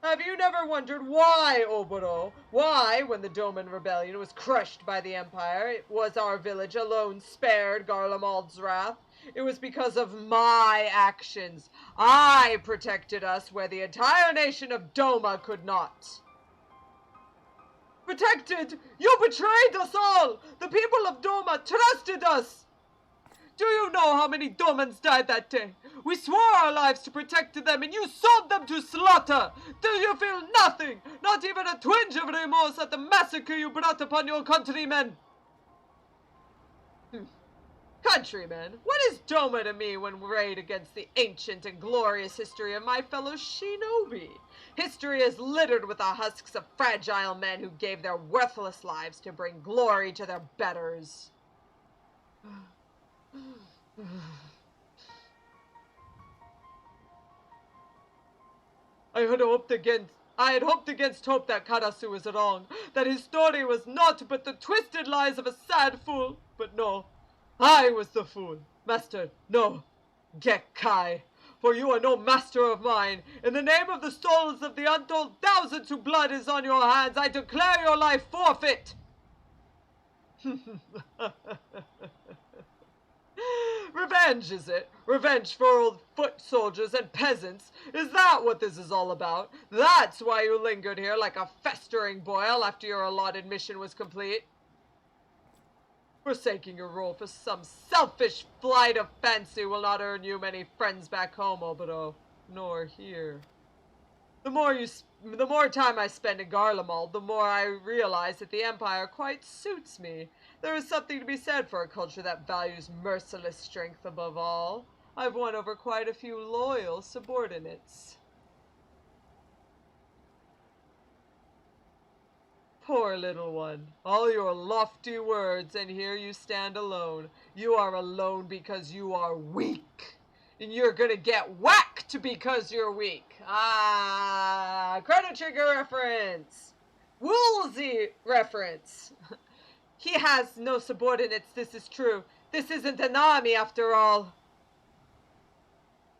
Have you never wondered why, Oboro? Why, when the Doman rebellion was crushed by the Empire, it was our village alone spared Garlemald's wrath? It was because of my actions. I protected us where the entire nation of Doma could not. Protected? You betrayed us all! The people of Doma trusted us! Do you know how many Domans died that day? We swore our lives to protect them, and you sold them to slaughter! Do you feel nothing, not even a twinge of remorse at the massacre you brought upon your countrymen? Countrymen, what is Doma to me when arrayed against the ancient and glorious history of my fellow shinobi? History is littered with the husks of fragile men who gave their worthless lives to bring glory to their betters. I had hoped against hope that Karasu was wrong, that his story was naught but the twisted lies of a sad fool. But no, I was the fool. Master, no, Gekkai, for you are no master of mine. In the name of the souls of the untold thousands whose blood is on your hands, I declare your life forfeit. Revenge, is it? Revenge for old foot soldiers and peasants? Is that what this is all about? That's why you lingered here like a festering boil after your allotted mission was complete? Forsaking your role for some selfish flight of fancy will not earn you many friends back home, Oboro, nor here. The more time I spend in Garlemald, the more I realize that the Empire quite suits me. There is something to be said for a culture that values merciless strength above all. I've won over quite a few loyal subordinates. Poor little one. All your lofty words, and here you stand alone. You are alone because you are weak. And you're gonna get whacked because you're weak. Chrono Trigger reference. Woolsey reference. He has no subordinates, this is true. This isn't an army after all.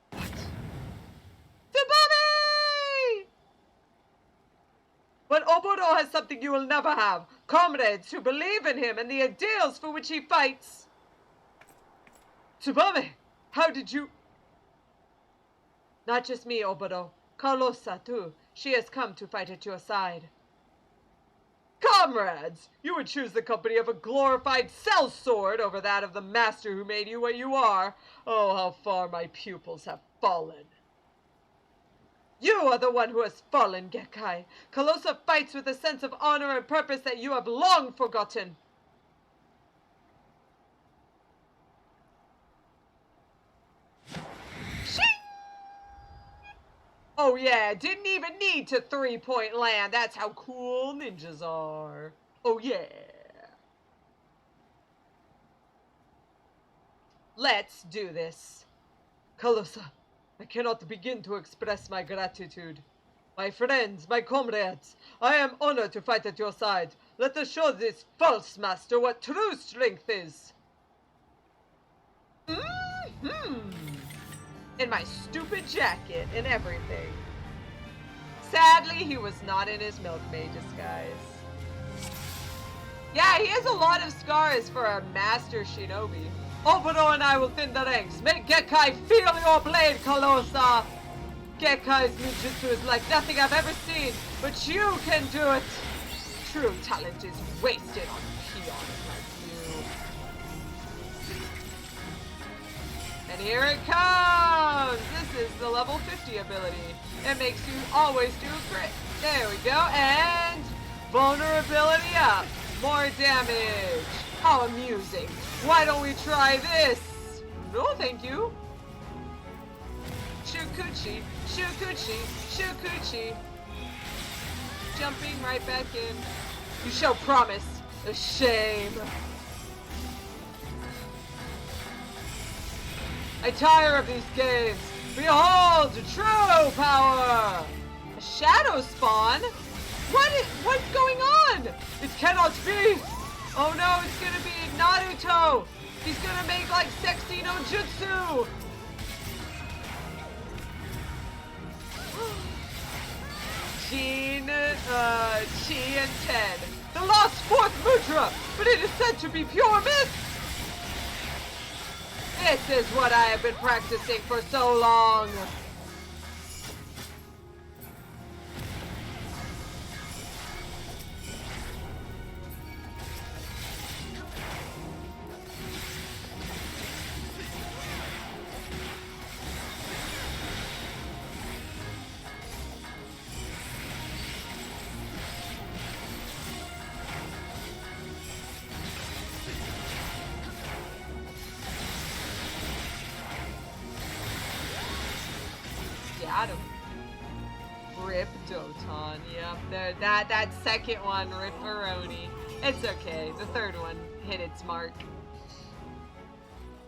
What? Tsubame! But Oboro has something you will never have. Comrades who believe in him and the ideals for which he fights. Tsubame, how did you... Not just me, Oboro. Calosa, too. She has come to fight at your side. Comrades! You would choose the company of a glorified sellsword over that of the master who made you what you are. Oh, how far my pupils have fallen. You are the one who has fallen, Gekkai. Calosa fights with a sense of honor and purpose that you have long forgotten. Oh yeah, didn't even need to 3-point land. That's how cool ninjas are. Oh yeah. Let's do this. Calosa, I cannot begin to express my gratitude. My friends, my comrades, I am honored to fight at your side. Let us show this false master what true strength is. In my stupid jacket and everything. Sadly, he was not in his milkmaid disguise. Yeah, he has a lot of scars for a master shinobi. Oboro and I will thin the ranks. Make Gekkai feel your blade, Calosa! Gekkai's ninjutsu is like nothing I've ever seen, but you can do it! True talent is wasted on peons like you. And here it comes! This is the level 50 ability. It makes you always do a crit. There we go, and vulnerability up. More damage. How amusing. Why don't we try this? No, thank you. Shukuchi, Shukuchi, Shukuchi. Jumping right back in. You show promise. A shame. I tire of these games. Behold, true power! A shadow spawn? What's going on? It cannot be! Oh no, it's gonna be Naruto! He's gonna make like sexy no jutsu! Chi and 10. The lost fourth mudra! But it is said to be pure mist! This is what I have been practicing for so long. got him. Rip Doton. Yep, there, that second one, Ripperoni. It's okay. The third one hit its mark.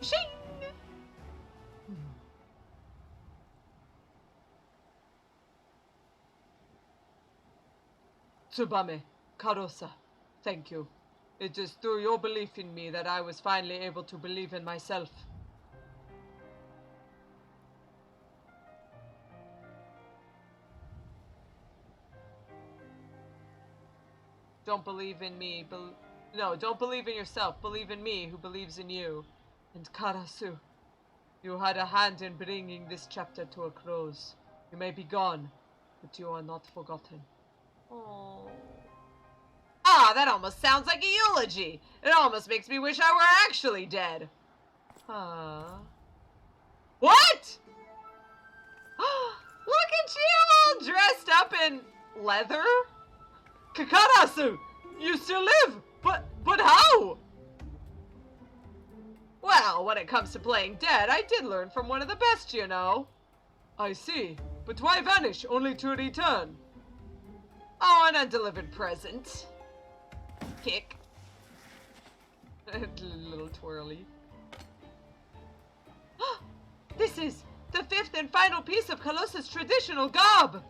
Shing! Tsubame, Calosa, thank you. It is through your belief in me that I was finally able to believe in myself. Don't believe in me. No, don't believe in yourself. Believe in me, who believes in you. And Karasu, you had a hand in bringing this chapter to a close. You may be gone, but you are not forgotten. Oh. Ah, that almost sounds like a eulogy. It almost makes me wish I were actually dead. What? Look at you all dressed up in leather? Karasu, you still live, but how? Well, when it comes to playing dead, I did learn from one of the best, you know. I see, but why vanish only to return? Oh, an undelivered present. Kick. Little twirly. This is the fifth and final piece of Calosa's traditional garb.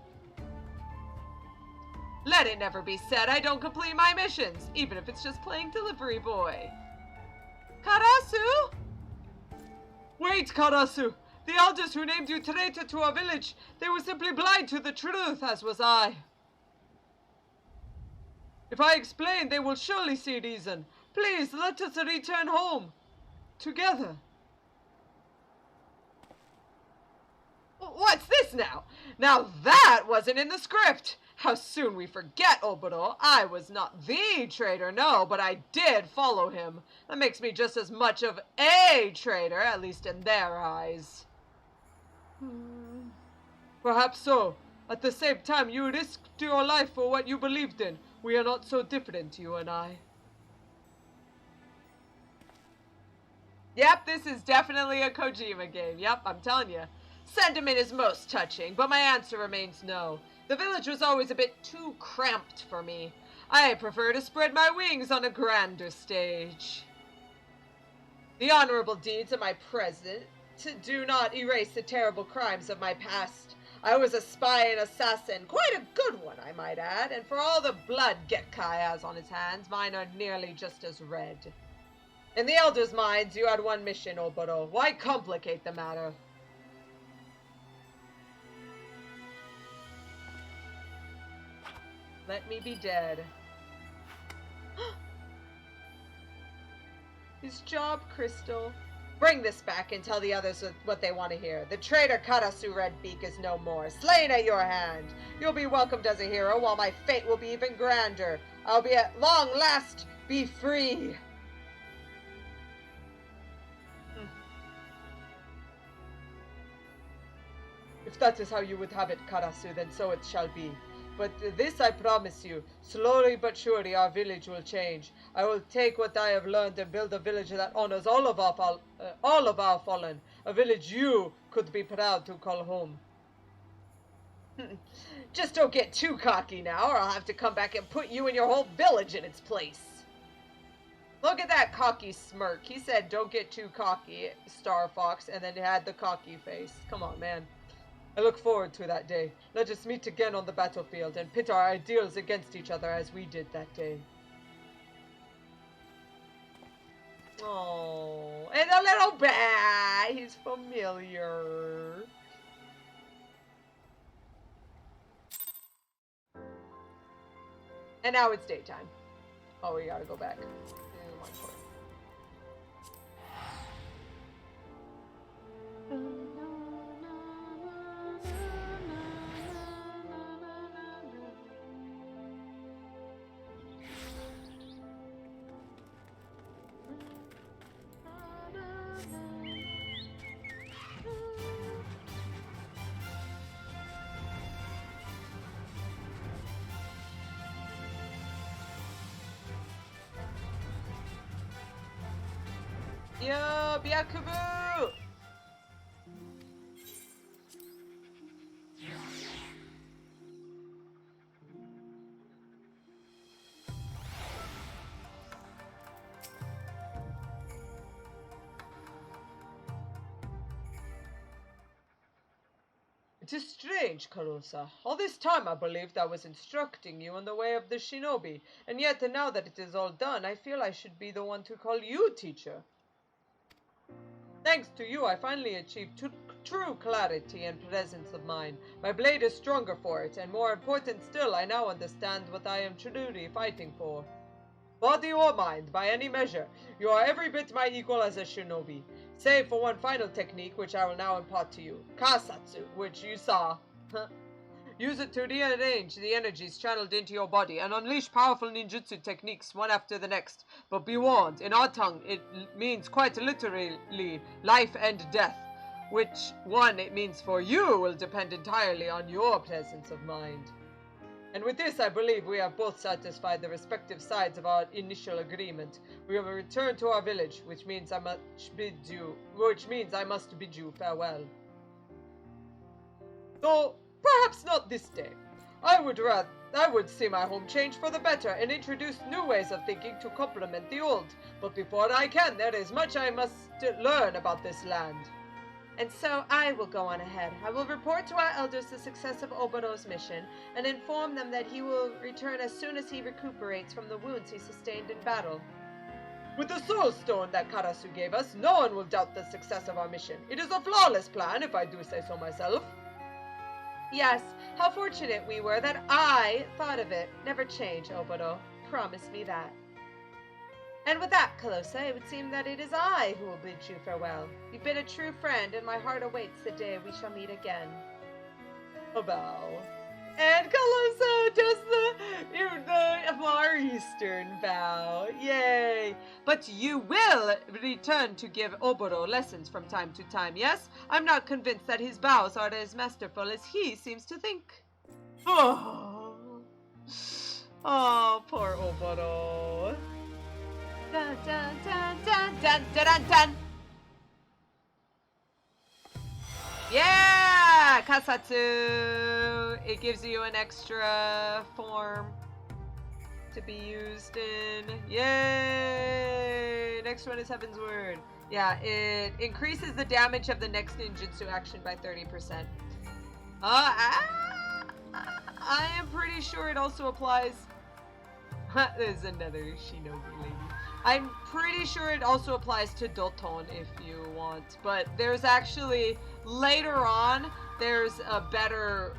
Let it never be said I don't complete my missions, even if it's just playing delivery boy. Karasu? Wait, Karasu! The elders who named you traitor to our village, they were simply blind to the truth, as was I. If I explain, they will surely see reason. Please, let us return home. Together. What's this now? Now that wasn't in the script! How soon we forget, Oboro. I was not the traitor, no, but I did follow him. That makes me just as much of a traitor, at least in their eyes. Perhaps so. At the same time, you risked your life for what you believed in. We are not so different, you and I. Yep, this is definitely a Kojima game. Yep, I'm telling you. Sentiment is most touching, but my answer remains no. The village was always a bit too cramped for me. I prefer to spread my wings on a grander stage. The honorable deeds of my present do not erase the terrible crimes of my past. I was a spy and assassin, quite a good one, I might add, and for all the blood Gekkai has on his hands, mine are nearly just as red. In the elders' minds, you had one mission, Oboro. Why complicate the matter? Let me be dead. His job, Crystal. Bring this back and tell the others what they want to hear. The traitor Karasu Redbeak is no more. Slain at your hand. You'll be welcomed as a hero, while my fate will be even grander. I'll be at long last be free. If that is how you would have it, Karasu, then so it shall be. But this I promise you, slowly but surely our village will change. I will take what I have learned and build a village that honors all of our fallen. A village you could be proud to call home. Just don't get too cocky now, or I'll have to come back and put you and your whole village in its place. Look at that cocky smirk. He said, don't get too cocky, Star Fox, and then had the cocky face. Come on, man. I look forward to that day. Let us meet again on the battlefield and pit our ideals against each other as we did that day. Oh, and a little bat. He's familiar. And now it's daytime. Oh, we gotta go back. Yo, Byakubu! 'Tis strange, Calosa. All this time I believed I was instructing you on the way of the shinobi, and yet now that it is all done, I feel I should be the one to call you teacher. Thanks to you, I finally achieved true clarity and presence of mind. My blade is stronger for it, and more important still, I now understand what I am truly fighting for. Body or mind, by any measure, you are every bit my equal as a shinobi. Save for one final technique, which I will now impart to you. Kasatsu, which you saw. Use it to rearrange the energies channeled into your body and unleash powerful ninjutsu techniques one after the next. But be warned, in our tongue it means quite literally life and death. Which one it means for you will depend entirely on your presence of mind. And with this, I believe we have both satisfied the respective sides of our initial agreement. We will return to our village, which means I must bid you farewell. Though perhaps not this day. I would see my home change for the better and introduce new ways of thinking to complement the old. But before I can, there is much I must learn about this land. And so I will go on ahead. I will report to our elders the success of Oboro's mission and inform them that he will return as soon as he recuperates from the wounds he sustained in battle. With the soul stone that Karasu gave us, no one will doubt the success of our mission. It is a flawless plan, if I do say so myself. Yes, how fortunate we were that I thought of it. Never change, Oboro. Promise me that. And with that, Calosa, it would seem that it is I who will bid you farewell. You've been a true friend, and my heart awaits the day we shall meet again. A bow. And Calosa does the Far Eastern bow. Yay! But you will return to give Oboro lessons from time to time, yes? I'm not convinced that his bows are as masterful as he seems to think. Oh, poor Oboro. Dun, dun, dun, dun, dun, dun, dun, dun. Yeah! Kasatsu! It gives you an extra form to be used in. Yay! Next one is Heaven's Word. Yeah, it increases the damage of the next ninjutsu action by 30%. I am pretty sure it also applies... There's another shinobi lady. I'm pretty sure it also applies to Doton if you want, but there's actually, later on, there's a better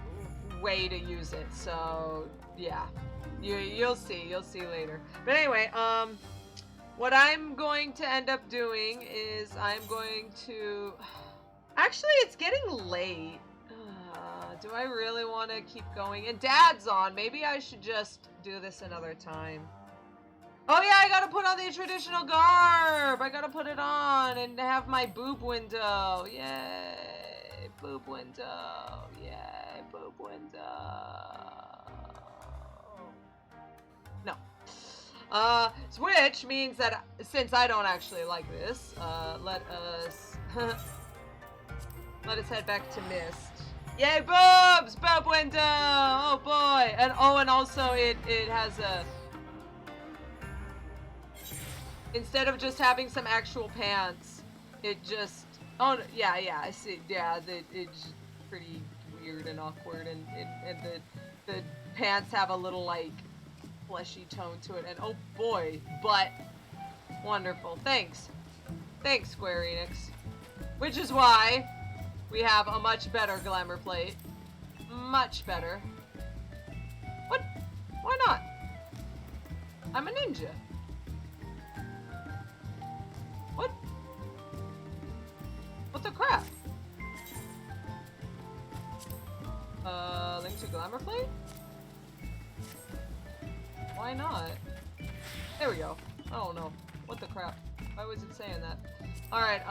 way to use it, so yeah, you'll see later. But anyway, what I'm going to end up doing is I'm going to, actually it's getting late. Do I really want to keep going? And Dad's on, maybe I should just do this another time. Oh yeah, I gotta put on the traditional garb! I gotta put it on and have my boob window. Yay! Boob window. Yay! Boob window. No. Which means that since I don't actually like this, let us head back to Mist. Yay, boobs! Boob window! Oh boy! And also it has a... Instead of just having some actual pants, it just... Oh, yeah, I see. Yeah, it's pretty weird and awkward, and the pants have a little, like, fleshy tone to it, and oh boy, butt. Wonderful. Thanks. Thanks, Square Enix. Which is why we have a much better glamour plate. Much better. What? Why not? I'm a ninja. What? What the crap? Link to glamour plate? Why not? There we go. Oh no. What the crap? Why was it saying that? Alright,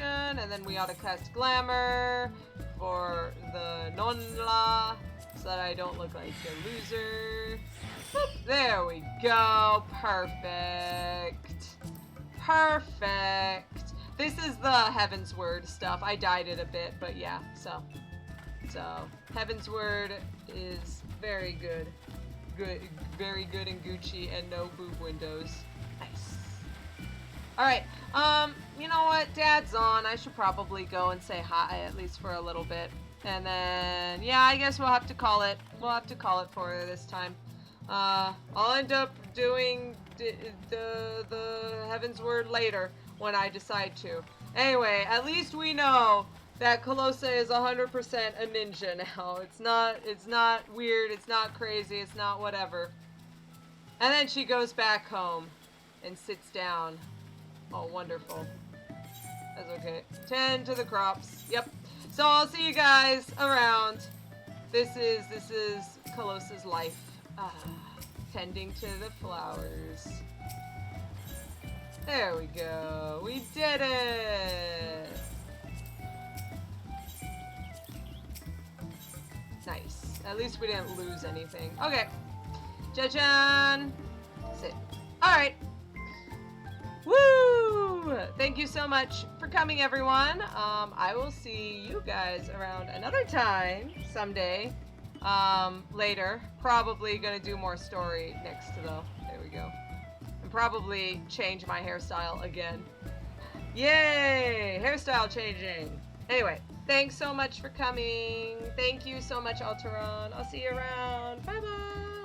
and then we ought to cast glamour for the nonla so that I don't look like a loser. Boop, there we go. Perfect. Perfect. This is the Heaven's Word stuff. I dyed it a bit, but yeah, so Heaven's Word is very good. Good, very good and Gucci and no boob windows. Nice. Alright, you know what? Dad's on. I should probably go and say hi, at least for a little bit. And then, yeah, I guess we'll have to call it. We'll have to call it for this time. I'll end up doing the Heaven's Word later when I decide to. Anyway, at least we know that Calosa is 100% a ninja now. It's not weird, it's not crazy, it's not whatever. And then she goes back home and sits down. Oh, wonderful. That's okay. Tend to the crops. Yep. So I'll see you guys around. This is Calosa's life. Tending to the flowers. There we go. We did it. Nice. At least we didn't lose anything. Okay. Jajan. Sit. Alright. Woo! Thank you so much for coming, everyone. I will see you guys around another time someday. Later. Probably gonna do more story next though. There we go. And probably change my hairstyle again. Yay! Hairstyle changing. Anyway, thanks so much for coming. Thank you so much, Alteron. I'll see you around. Bye-bye.